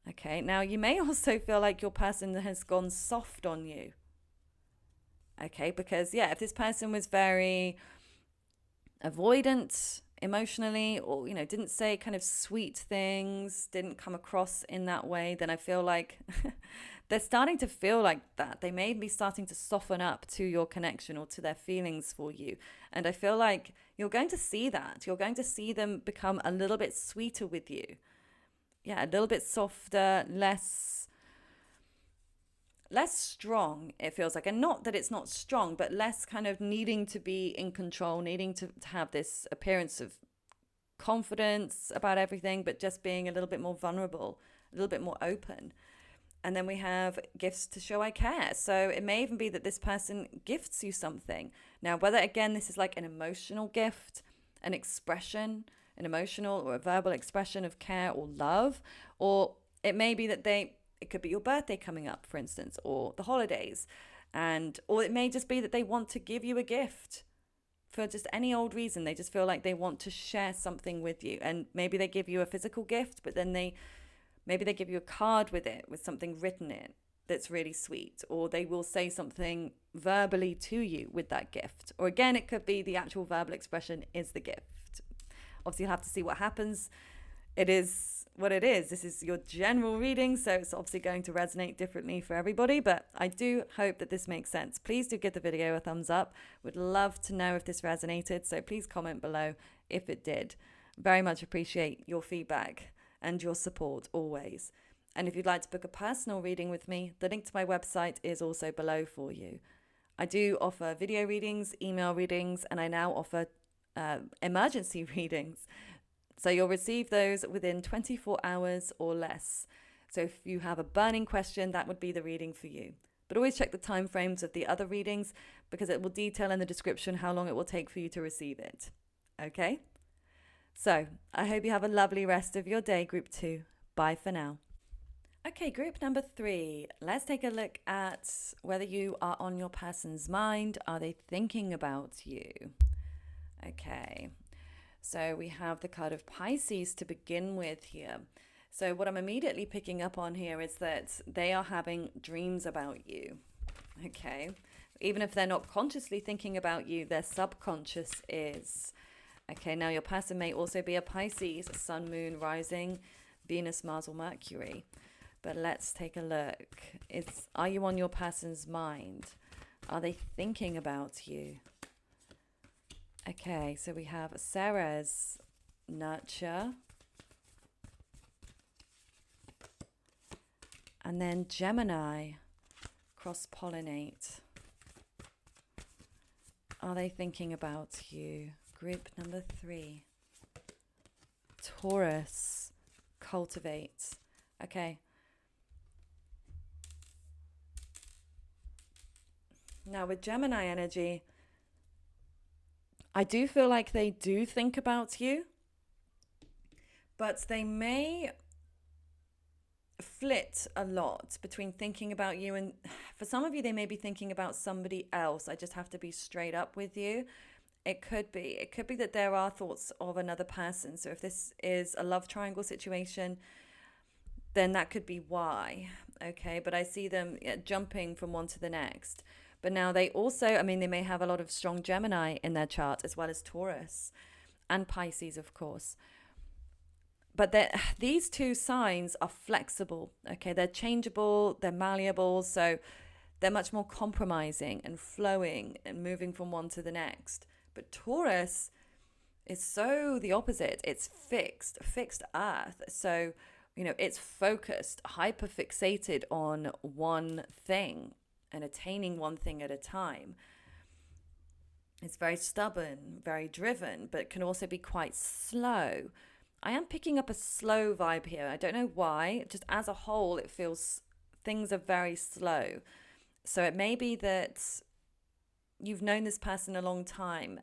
Okay, now you may also feel like your person has gone soft on you. Okay, because yeah, if this person was very avoidant emotionally, or, didn't say kind of sweet things, didn't come across in that way, then I feel like they're starting to feel like that. They may be starting to soften up to your connection or to their feelings for you. And I feel like you're going to see that. You're going to see them become a little bit sweeter with you. Yeah, a little bit softer, less strong, it feels like. And not that it's not strong, but less kind of needing to be in control, needing to have this appearance of confidence about everything, but just being a little bit more vulnerable, a little bit more open. And then we have gifts to show I care. So it may even be that this person gifts you something. Now, whether, again, this is like an emotional gift, an expression, an emotional or a verbal expression of care or love, or it may be that it could be your birthday coming up, for instance, or the holidays. Or it may just be that they want to give you a gift for just any old reason. They just feel like they want to share something with you. And maybe they give you a physical gift, but then maybe they give you a card with it, with something written in it that's really sweet. Or they will say something verbally to you with that gift. Or again, it could be the actual verbal expression is the gift. Obviously, you'll have to see what happens. It is what it is. This is your general reading, so it's obviously going to resonate differently for everybody, but I do hope that this makes sense. Please do give the video a thumbs up. Would love to know if this resonated, so please comment below if it did. Very much appreciate your feedback and your support always. And if you'd like to book a personal reading with me, the link to my website is also below for you. I do offer video readings, email readings, and I now offer emergency readings. So you'll receive those within 24 hours or less. So if you have a burning question, that would be the reading for you. But always check the time frames of the other readings, because it will detail in the description how long it will take for you to receive it. Okay? So I hope you have a lovely rest of your day, Group 2. Bye for now. Okay, group number 3. Let's take a look at whether you are on your person's mind. Are they thinking about you? Okay. So we have the card of Pisces to begin with here. So what I'm immediately picking up on here is that they are having dreams about you. Okay. Even if they're not consciously thinking about you, their subconscious is. Okay. Now your person may also be a Pisces, Sun, Moon, Rising, Venus, Mars, or Mercury. But let's take a look. Are you on your person's mind? Are they thinking about you? Okay, so we have Ceres, nurture, and then Gemini, cross-pollinate. Are they thinking about you? Group number 3. Taurus, cultivate. Okay. Now with Gemini energy, I do feel like they do think about you, but they may flit a lot between thinking about you and, for some of you, they may be thinking about somebody else. I just have to be straight up with you. It could be that there are thoughts of another person. So if this is a love triangle situation, then that could be why. Okay, but I see them jumping from one to the next. But now they also, they may have a lot of strong Gemini in their chart, as well as Taurus and Pisces, of course. But these two signs are flexible, okay? They're changeable, they're malleable, so they're much more compromising and flowing and moving from one to the next. But Taurus is so the opposite. It's fixed earth. So, it's focused, hyper fixated on one thing and attaining one thing at a time. It's very stubborn, very driven, but can also be quite slow. I am picking up a slow vibe here. I don't know why. Just as a whole, it feels things are very slow. So it may be that you've known this person a long time,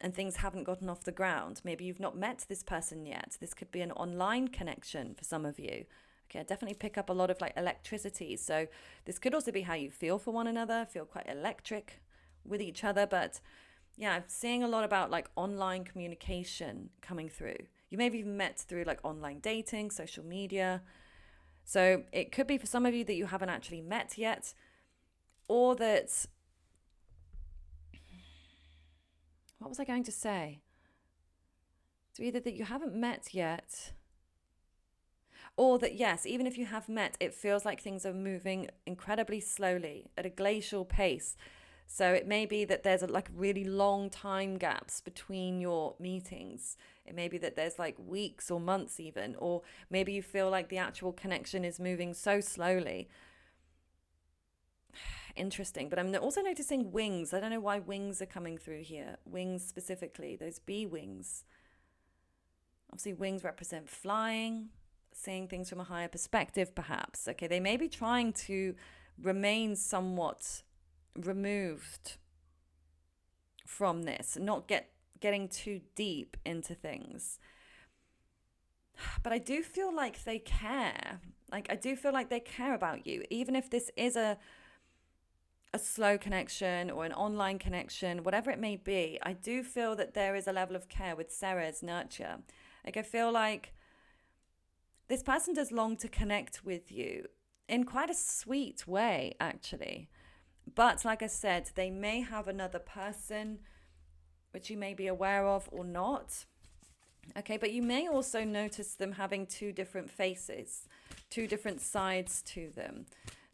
and things haven't gotten off the ground. Maybe you've not met this person yet. This could be an online connection for some of you. Okay, I definitely pick up a lot of electricity. So this could also be how you feel for one another, feel quite electric with each other. But yeah, I'm seeing a lot about online communication coming through. You may have even met through online dating, social media. So it could be for some of you that you haven't actually met yet, or that, what was I going to say? So either that you haven't met yet, or that, yes, even if you have met, it feels like things are moving incredibly slowly at a glacial pace. So it may be that there's like really long time gaps between your meetings. It may be that there's like weeks or months even, or maybe you feel like the actual connection is moving so slowly. Interesting. But I'm also noticing wings. I don't know why wings are coming through here. Wings specifically, those bee wings. Obviously, wings represent flying, seeing things from a higher perspective, perhaps. Okay, they may be trying to remain somewhat removed from this, not getting too deep into things. But I do feel like they care. Like, I do feel like they care about you, even if this is a slow connection or an online connection, whatever it may be. I do feel that there is a level of care with Ceres nurture. Like, I feel like this person does long to connect with you in quite a sweet way, actually. But like I said, they may have another person which you may be aware of or not. Okay, but you may also notice them having two different faces, two different sides to them.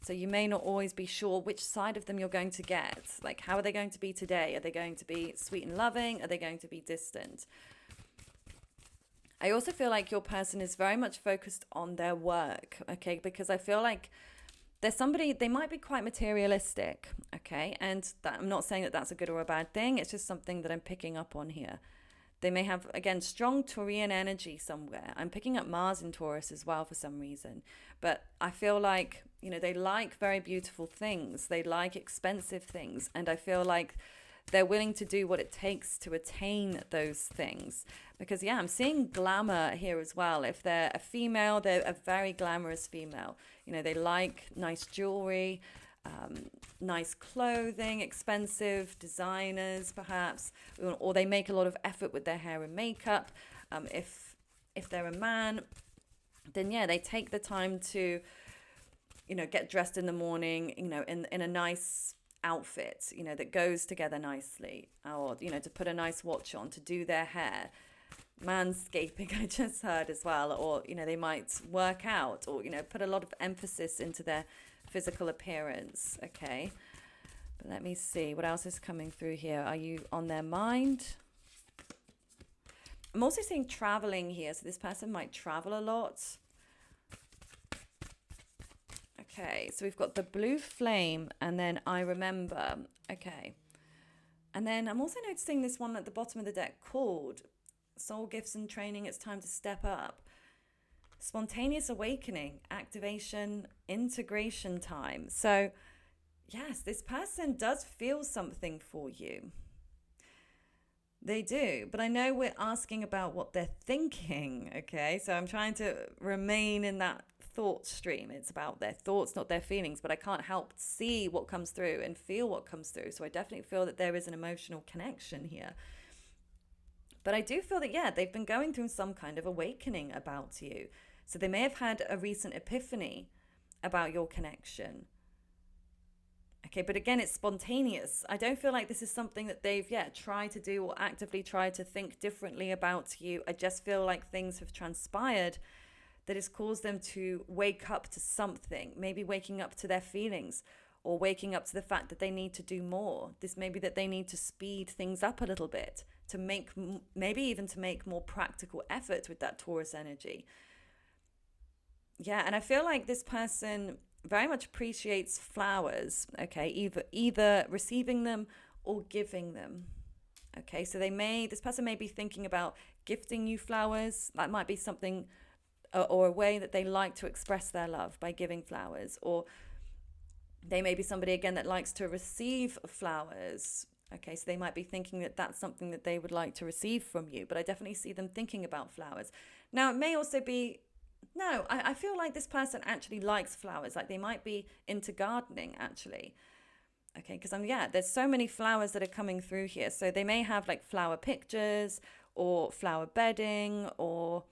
So you may not always be sure which side of them you're going to get. Like, how are they going to be today? Are they going to be sweet and loving? Are they going to be distant? I also feel like your person is very much focused on their work, okay? Because I feel like there's somebody, they might be quite materialistic, okay? And that, I'm not saying that that's a good or a bad thing. It's just something that I'm picking up on here. They may have, again, strong Taurian energy somewhere. I'm picking up Mars in Taurus as well for some reason. But I feel like, they like very beautiful things. They like expensive things. And I feel like they're willing to do what it takes to attain those things. Because, yeah, I'm seeing glamour here as well. If they're a female, they're a very glamorous female. They like nice jewelry, nice clothing, expensive designers perhaps, or they make a lot of effort with their hair and makeup. If they're a man, then yeah, they take the time to, get dressed in the morning, in a nice outfit, that goes together nicely, or, to put a nice watch on, to do their hair. Manscaping, I just heard as well, or, they might work out or, put a lot of emphasis into their physical appearance. Okay, but let me see what else is coming through here. Are you on their mind? I'm also seeing traveling here, so this person might travel a lot. Okay, so we've got the blue flame and then I remember. Okay, and then I'm also noticing this one at the bottom of the deck called Soul Gifts and Training. It's time to step up. Spontaneous awakening, activation, integration time. So yes, this person does feel something for you. They do, but I know we're asking about what they're thinking, okay? So I'm trying to remain in that thought stream. It's about their thoughts, not their feelings, but I can't help see what comes through and feel what comes through. So I definitely feel that there is an emotional connection here. But I do feel that, yeah, they've been going through some kind of awakening about you. So they may have had a recent epiphany about your connection. Okay, but again, it's spontaneous. I don't feel like this is something that they've, tried to do or actively tried to think differently about you. I just feel like things have transpired that has caused them to wake up to something, maybe waking up to their feelings or waking up to the fact that they need to do more. This may be that they need to speed things up a little bit to make, maybe even to make more practical effort with that Taurus energy. Yeah, and I feel like this person very much appreciates flowers, okay, either receiving them or giving them. Okay, so this person may be thinking about gifting you flowers. That might be something or a way that they like to express their love by giving flowers. Or they may be somebody, again, that likes to receive flowers. Okay, so they might be thinking that that's something that they would like to receive from you. But I definitely see them thinking about flowers. Now, it may also be, no, I feel like this person actually likes flowers. Like they might be into gardening, actually. Okay, because there's so many flowers that are coming through here. So they may have like flower pictures or flower bedding, or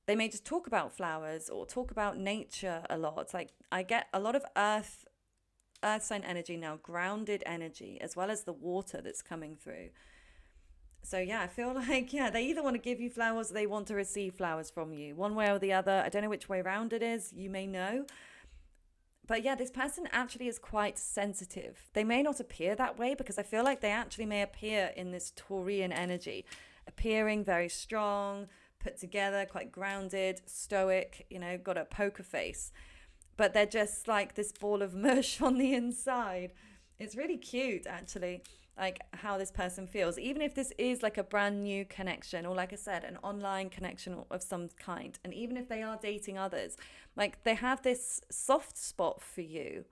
they may just talk about flowers or talk about nature a lot. It's like I get a lot of earth sign energy now, grounded energy, as well as the water that's coming through. So yeah, I feel like, yeah, they either want to give you flowers or they want to receive flowers from you, one way or the other. I don't know which way around it is. You may know. But yeah, this person actually is quite sensitive. They may not appear that way because I feel like they actually may appear in this Taurian energy, appearing very strong, put together, quite grounded, stoic, got a poker face. But they're just like this ball of mush on the inside. It's really cute, actually, like how this person feels. Even if this is like a brand new connection, or like I said, an online connection of some kind, and even if they are dating others, like they have this soft spot for you.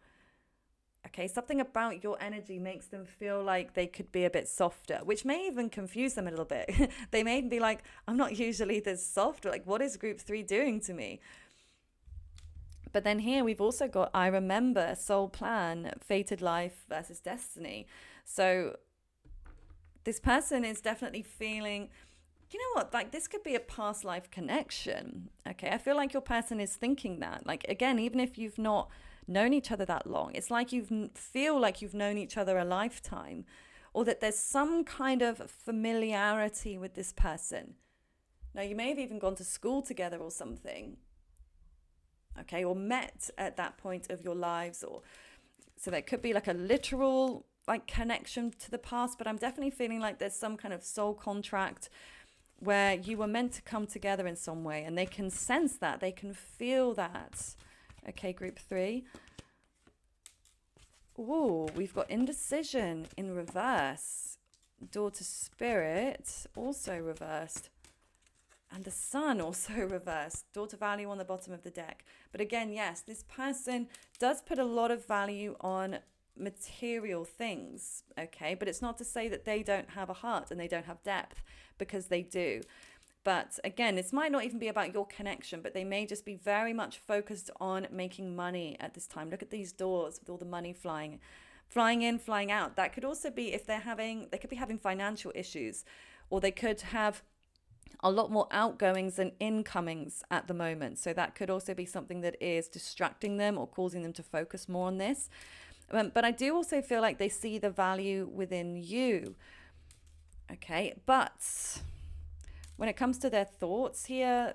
Okay, something about your energy makes them feel like they could be a bit softer, which may even confuse them a little bit. They may be like, I'm not usually this soft. Like, what is group 3 doing to me? But then here we've also got I remember, soul plan, fated life versus destiny. So this person is definitely feeling, you know what, like this could be a past life connection. Okay, I feel like your person is thinking that. Like, again, even if you've not known each other that long, it's like feel like you've known each other a lifetime, or that there's some kind of familiarity with this person. Now, you may have even gone to school together or something. Okay, or met at that point of your lives, or so there could be like a literal like connection to the past, but I'm definitely feeling like there's some kind of soul contract where you were meant to come together in some way, and they can sense that, they can feel that. Okay, group 3. Ooh, we've got indecision in reverse, daughter spirit also reversed, and the sun also reversed, daughter value on the bottom of the deck. But again, yes, this person does put a lot of value on material things, okay? But it's not to say that they don't have a heart and they don't have depth, because they do. But again, this might not even be about your connection, but they may just be very much focused on making money at this time. Look at these doors with all the money flying in, flying out. That could also be if they could be having financial issues, or they could have a lot more outgoings than incomings at the moment. So that could also be something that is distracting them or causing them to focus more on this. But I do also feel like they see the value within you. Okay, but when it comes to their thoughts here,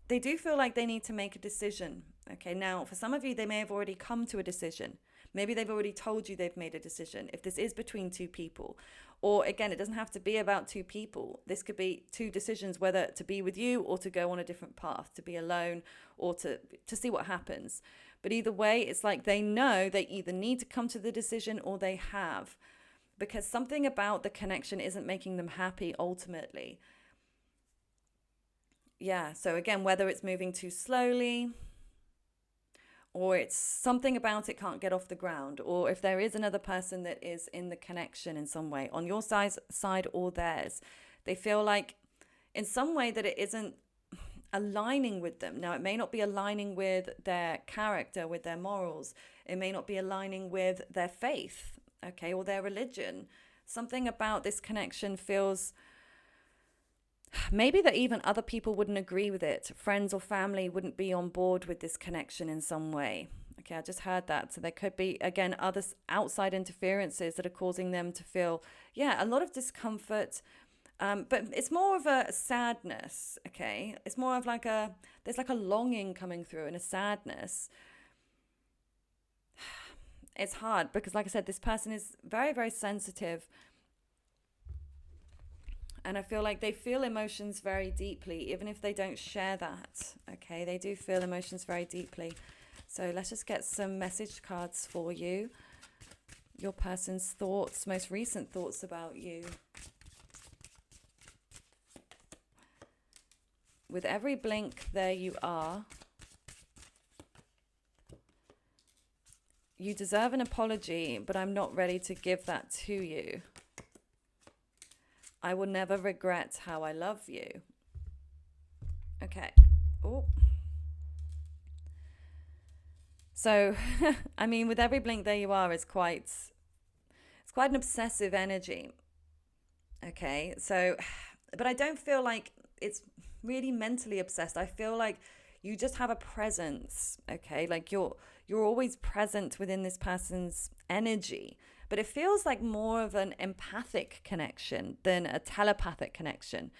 they do feel like they need to make a decision. Okay, now for some of you, they may have already come to a decision. Maybe they've already told you they've made a decision, if this is between two people. Or again, it doesn't have to be about two people. This could be two decisions, whether to be with you or to go on a different path, to be alone or to see what happens. But either way, it's like they know they either need to come to the decision or they have, because something about the connection isn't making them happy ultimately. Yeah, so again, whether it's moving too slowly, or it's something about it can't get off the ground, or if there is another person that is in the connection in some way, on your side or theirs, they feel like in some way that it isn't aligning with them. Now, it may not be aligning with their character, with their morals. It may not be aligning with their faith, okay, or their religion. Something about this connection feels maybe that even other people wouldn't agree with it. Friends or family wouldn't be on board with this connection in some way. Okay, I just heard that. So there could be, again, other outside interferences that are causing them to feel, a lot of discomfort. But it's more of a sadness, okay? It's more of there's like a longing coming through and a sadness. It's hard because, like I said, this person is very, very sensitive. And I feel like they feel emotions very deeply, even if they don't share that, okay? They do feel emotions very deeply. So let's just get some message cards for you. Your person's thoughts, most recent thoughts about you. With every blink, there you are. You deserve an apology, but I'm not ready to give that to you. I will never regret how I love you. Okay. Oh. So, I mean, with every blink, there you are, it's quite an obsessive energy. Okay. So, but I don't feel like it's really mentally obsessed. I feel like you just have a presence. Okay. Like you're always present within this person's energy, but it feels like more of an empathic connection than a telepathic connection.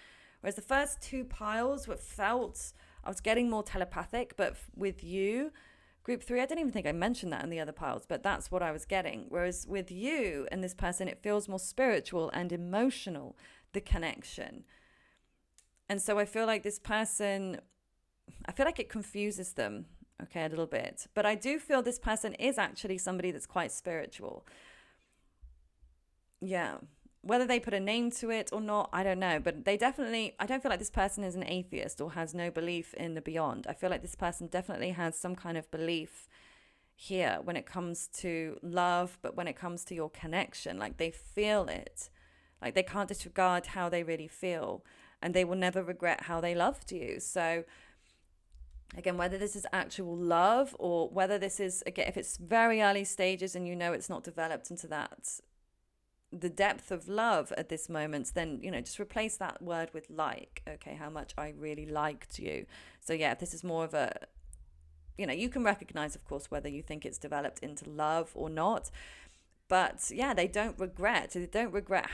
Whereas the first two piles were felt, I was getting more telepathic, but with you, group 3, I didn't even think I mentioned that in the other piles, but that's what I was getting. Whereas with you and this person, it feels more spiritual and emotional, the connection. And so I feel like this person, I feel like it confuses them, okay, a little bit. But I do feel this person is actually somebody that's quite spiritual. Yeah. Whether they put a name to it or not, I don't know. But they definitely, I don't feel like this person is an atheist or has no belief in the beyond. I feel like this person definitely has some kind of belief here when it comes to love, but when it comes to your connection, like they feel it. Like they can't disregard how they really feel, and they will never regret how they loved you. So again, whether this is actual love or whether this is, again, if it's very early stages and you know it's not developed into that, the depth of love at this moment, then, you know, just replace that word with like, okay, how much I really liked you. So yeah, if this is more of a, you know, you can recognize, of course, whether you think it's developed into love or not. But yeah, they don't regret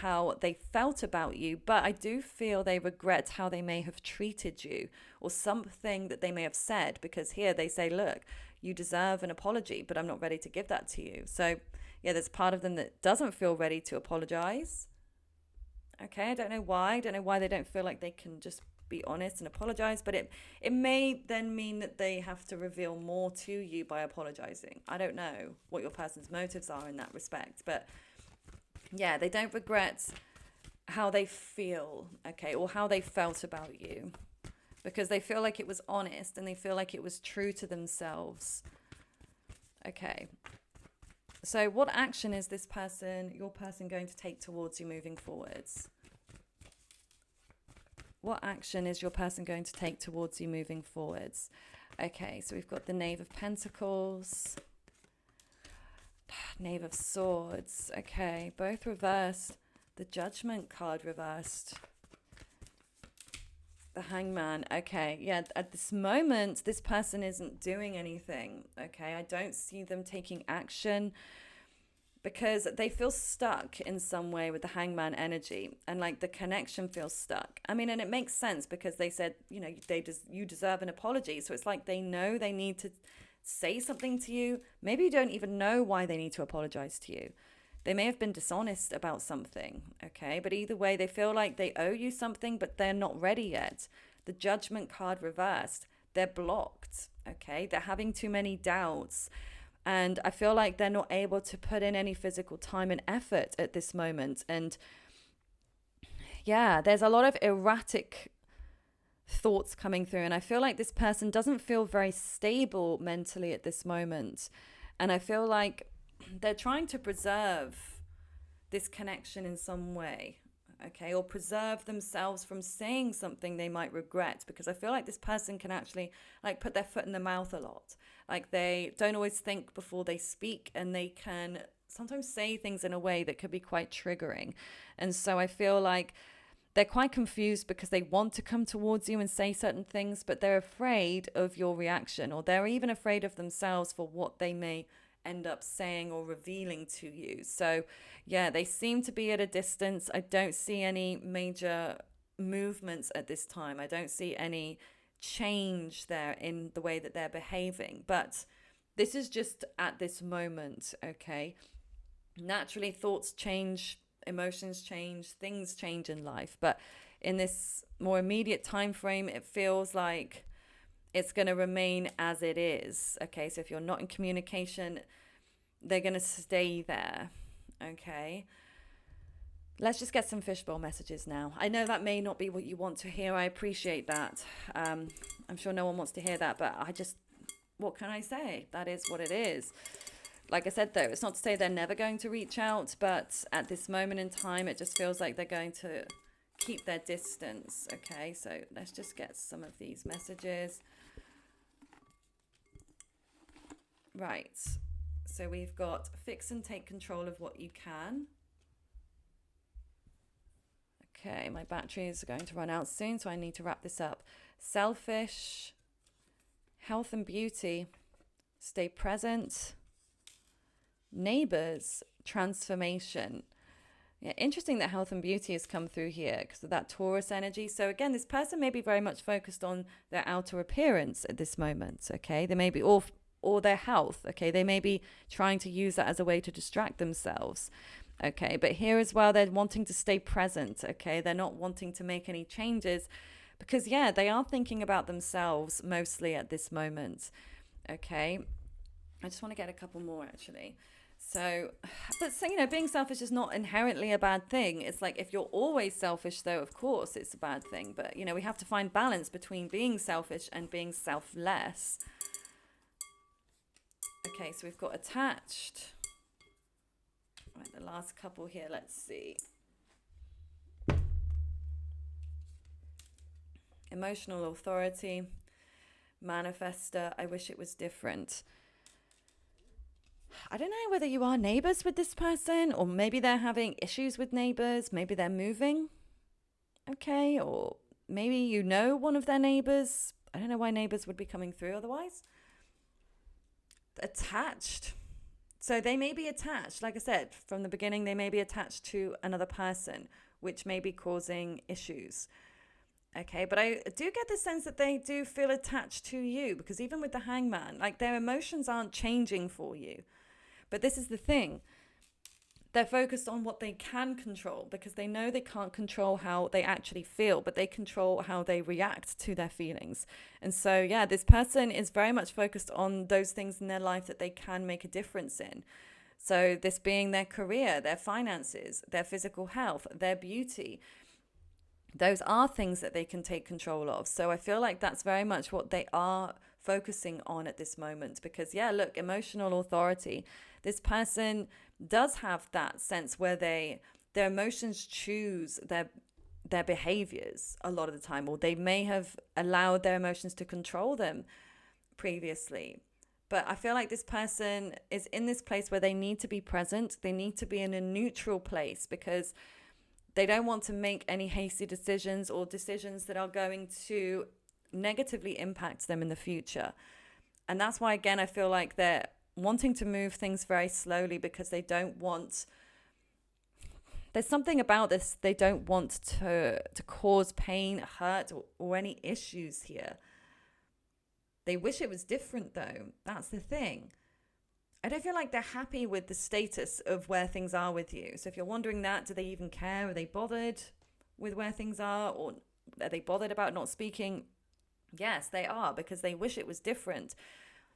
how they felt about you, but I do feel they regret how they may have treated you or something that they may have said, because here they say, look, you deserve an apology, but I'm not ready to give that to you. So yeah, there's part of them that doesn't feel ready to apologize. Okay, I don't know why. I don't know why they don't feel like they can just be honest and apologize, but it may then mean that they have to reveal more to you by apologizing. I don't know what your person's motives are in that respect, but yeah, they don't regret how they feel, okay, or how they felt about you, because they feel like it was honest and they feel like it was true to themselves. Okay. So what action is this person, your person, going to take towards you moving forwards? What action is your person going to take towards you moving forwards? Okay, so we've got the Knave of Pentacles, Knave of Swords. Okay, both reversed. The Judgment card reversed. The Hangman. Okay, yeah, at this moment, this person isn't doing anything. Okay, I don't see them taking action because they feel stuck in some way with the Hangman energy, and like the connection feels stuck. I mean, and it makes sense because they said, you know, you deserve an apology. So it's like they know they need to say something to you. Maybe you don't even know why they need to apologize to you. They may have been dishonest about something, okay? But either way, they feel like they owe you something, but they're not ready yet. The Judgment card reversed. They're blocked, okay? They're having too many doubts. And I feel like they're not able to put in any physical time and effort at this moment. And yeah, there's a lot of erratic thoughts coming through. And I feel like this person doesn't feel very stable mentally at this moment. And I feel like they're trying to preserve this connection in some way, okay, or preserve themselves from saying something they might regret, because I feel like this person can actually like put their foot in the mouth a lot. Like they don't always think before they speak, and they can sometimes say things in a way that could be quite triggering. And so I feel like they're quite confused because they want to come towards you and say certain things, but they're afraid of your reaction, or they're even afraid of themselves for what they may end up saying or revealing to you. So yeah, they seem to be at a distance. I don't see any major movements at this time. I don't see any change there in the way that they're behaving, but this is just at this moment, okay? Naturally, thoughts change, emotions change, things change in life, but in this more immediate time frame, it feels like it's going to remain as it is, okay? So if you're not in communication, they're going to stay there, okay? Let's just get some fishbowl messages now. I know that may not be what you want to hear. I appreciate that. I'm sure no one wants to hear that, but what can I say? That is what it is. Like I said, though, it's not to say they're never going to reach out, but at this moment in time, it just feels like they're going to keep their distance, okay? So let's just get some of these messages. Right. So we've got fix and take control of what you can. Okay, my batteries are going to run out soon, so I need to wrap this up. Selfish, health and beauty, stay present, neighbors, transformation. Yeah, interesting that health and beauty has come through here because of that Taurus energy. So again, this person may be very much focused on their outer appearance at this moment. Okay, they may be or their health. Okay, they may be trying to use that as a way to distract themselves. Okay, but here as well, they're wanting to stay present. Okay, they're not wanting to make any changes because yeah, they are thinking about themselves mostly at this moment. Okay, I just want to get a couple more actually. So, but so, being selfish is not inherently a bad thing. It's like if you're always selfish, though, of course, it's a bad thing. But, we have to find balance between being selfish and being selfless. Okay, so we've got attached. Right, the last couple here, let's see. Emotional authority, manifester, I wish it was different. I don't know whether you are neighbors with this person, or maybe they're having issues with neighbors. Maybe they're moving. Okay. Or maybe you know one of their neighbors. I don't know why neighbors would be coming through otherwise. Attached. So they may be attached. Like I said, from the beginning, they may be attached to another person, which may be causing issues. Okay, but I do get the sense that they do feel attached to you because even with the hangman, like their emotions aren't changing for you. But this is the thing. They're focused on what they can control because they know they can't control how they actually feel, but they control how they react to their feelings. And so, yeah, this person is very much focused on those things in their life that they can make a difference in. So this being their career, their finances, their physical health, their beauty. Those are things that they can take control of. So I feel like that's very much what they are focusing on at this moment because, yeah, look, emotional authority. This person does have that sense where their emotions choose their behaviors a lot of the time, or they may have allowed their emotions to control them previously. But I feel like this person is in this place where they need to be present. They need to be in a neutral place because they don't want to make any hasty decisions or decisions that are going to negatively impact them in the future. And that's why, again, I feel like they're wanting to move things very slowly because they don't want... There's something about this. They don't want to cause pain, hurt, or any issues here. They wish it was different, though. That's the thing. I don't feel like they're happy with the status of where things are with you. So if you're wondering that, do they even care? Are they bothered with where things are? Or are they bothered about not speaking? Yes, they are, because they wish it was different.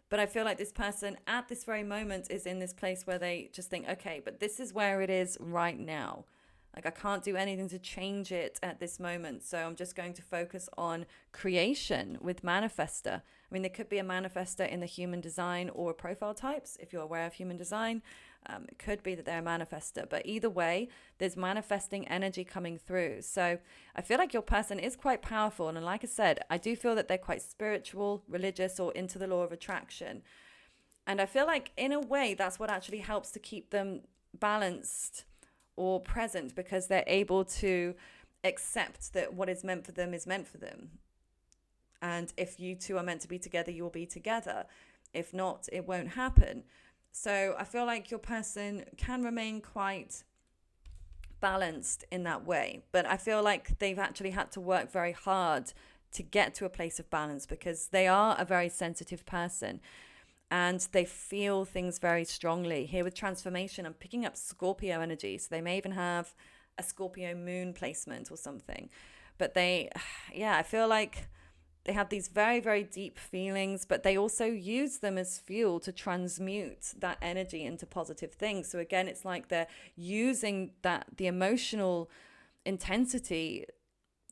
But I feel like this person at this very moment is in this place where they just think, okay, but this is where it is right now. Like I can't do anything to change it at this moment. So I'm just going to focus on creation with manifester. I mean, there could be a manifester in the human design or profile types. If you're aware of human design, it could be that they're a manifester. But either way, there's manifesting energy coming through. So I feel like your person is quite powerful. And like I said, I do feel that they're quite spiritual, religious, or into the law of attraction. And I feel like in a way, that's what actually helps to keep them balanced or present, because they're able to accept that what is meant for them is meant for them. And if you two are meant to be together, you will be together. If not, it won't happen. So I feel like your person can remain quite balanced in that way. But I feel like they've actually had to work very hard to get to a place of balance, because they are a very sensitive person and they feel things very strongly. Here with transformation, I'm picking up Scorpio energy. So they may even have a Scorpio moon placement or something. But I feel like they have these very, very deep feelings, but they also use them as fuel to transmute that energy into positive things. So again, it's like they're using the emotional intensity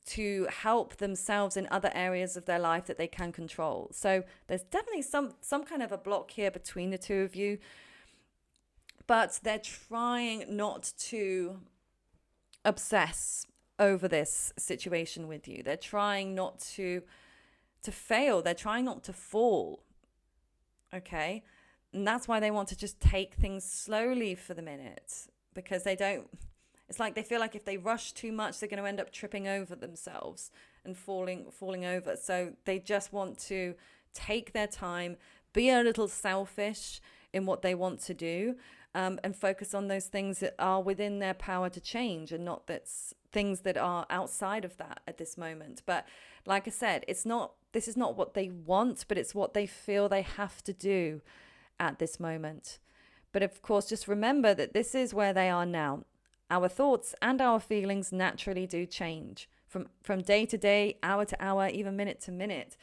to help themselves in other areas of their life that they can control. So there's definitely some kind of a block here between the two of you, but they're trying not to obsess over this situation with you. They're trying not to fail. They're trying not to fall. Okay. And that's why they want to just take things slowly for the minute, because it's like they feel like if they rush too much, they're going to end up tripping over themselves and falling over. So they just want to take their time, be a little selfish in what they want to do, and focus on those things that are within their power to change, and not that's things that are outside of that at this moment. But like I said, this is not what they want, but it's what they feel they have to do at this moment. But of course, just remember that this is where they are now. Our thoughts and our feelings naturally do change from day to day, hour to hour, even minute to minute.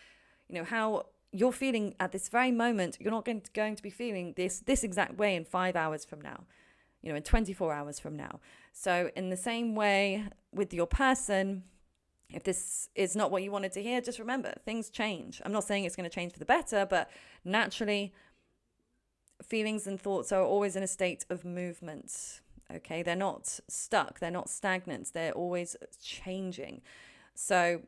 You know, how you're feeling at this very moment, you're not going to be feeling this exact way in 5 hours from now, you know, in 24 hours from now. So in the same way with your person, if this is not what you wanted to hear, just remember, things change. I'm not saying it's going to change for the better, but naturally, feelings and thoughts are always in a state of movement. Okay, they're not stuck, they're not stagnant, they're always changing. So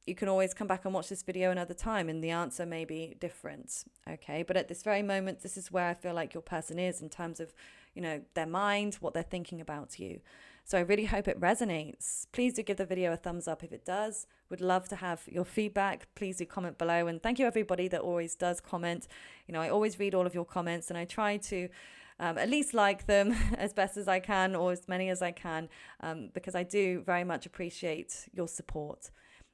you can always come back and watch this video another time and the answer may be different. Okay, but at this very moment, this is where I feel like your person is in terms of, you know, their mind, what they're thinking about you. So I really hope it resonates. Please do give the video a thumbs up if it does. Would love to have your feedback. Please do comment below. And thank you everybody that always does comment. You know, I always read all of your comments and I try to at least like them as best as I can, or as many as I can, because I do very much appreciate your support.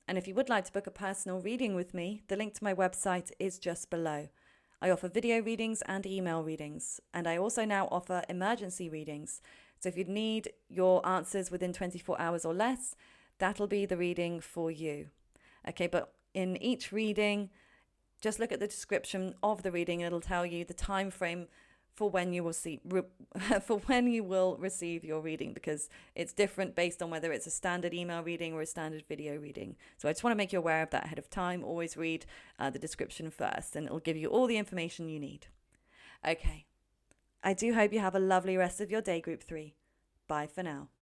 And if you would like to book a personal reading with me, the link to my website is just below. I offer video readings and email readings, and I also now offer emergency readings. So if you need your answers within 24 hours or less, that'll be the reading for you. Okay, but in each reading, just look at the description of the reading and it'll tell you the time frame for when you will receive your reading, because it's different based on whether it's a standard email reading or a standard video reading. So I just want to make you aware of that ahead of time. Always read the description first and it'll give you all the information you need. Okay, I do hope you have a lovely rest of your day, Group 3. Bye for now.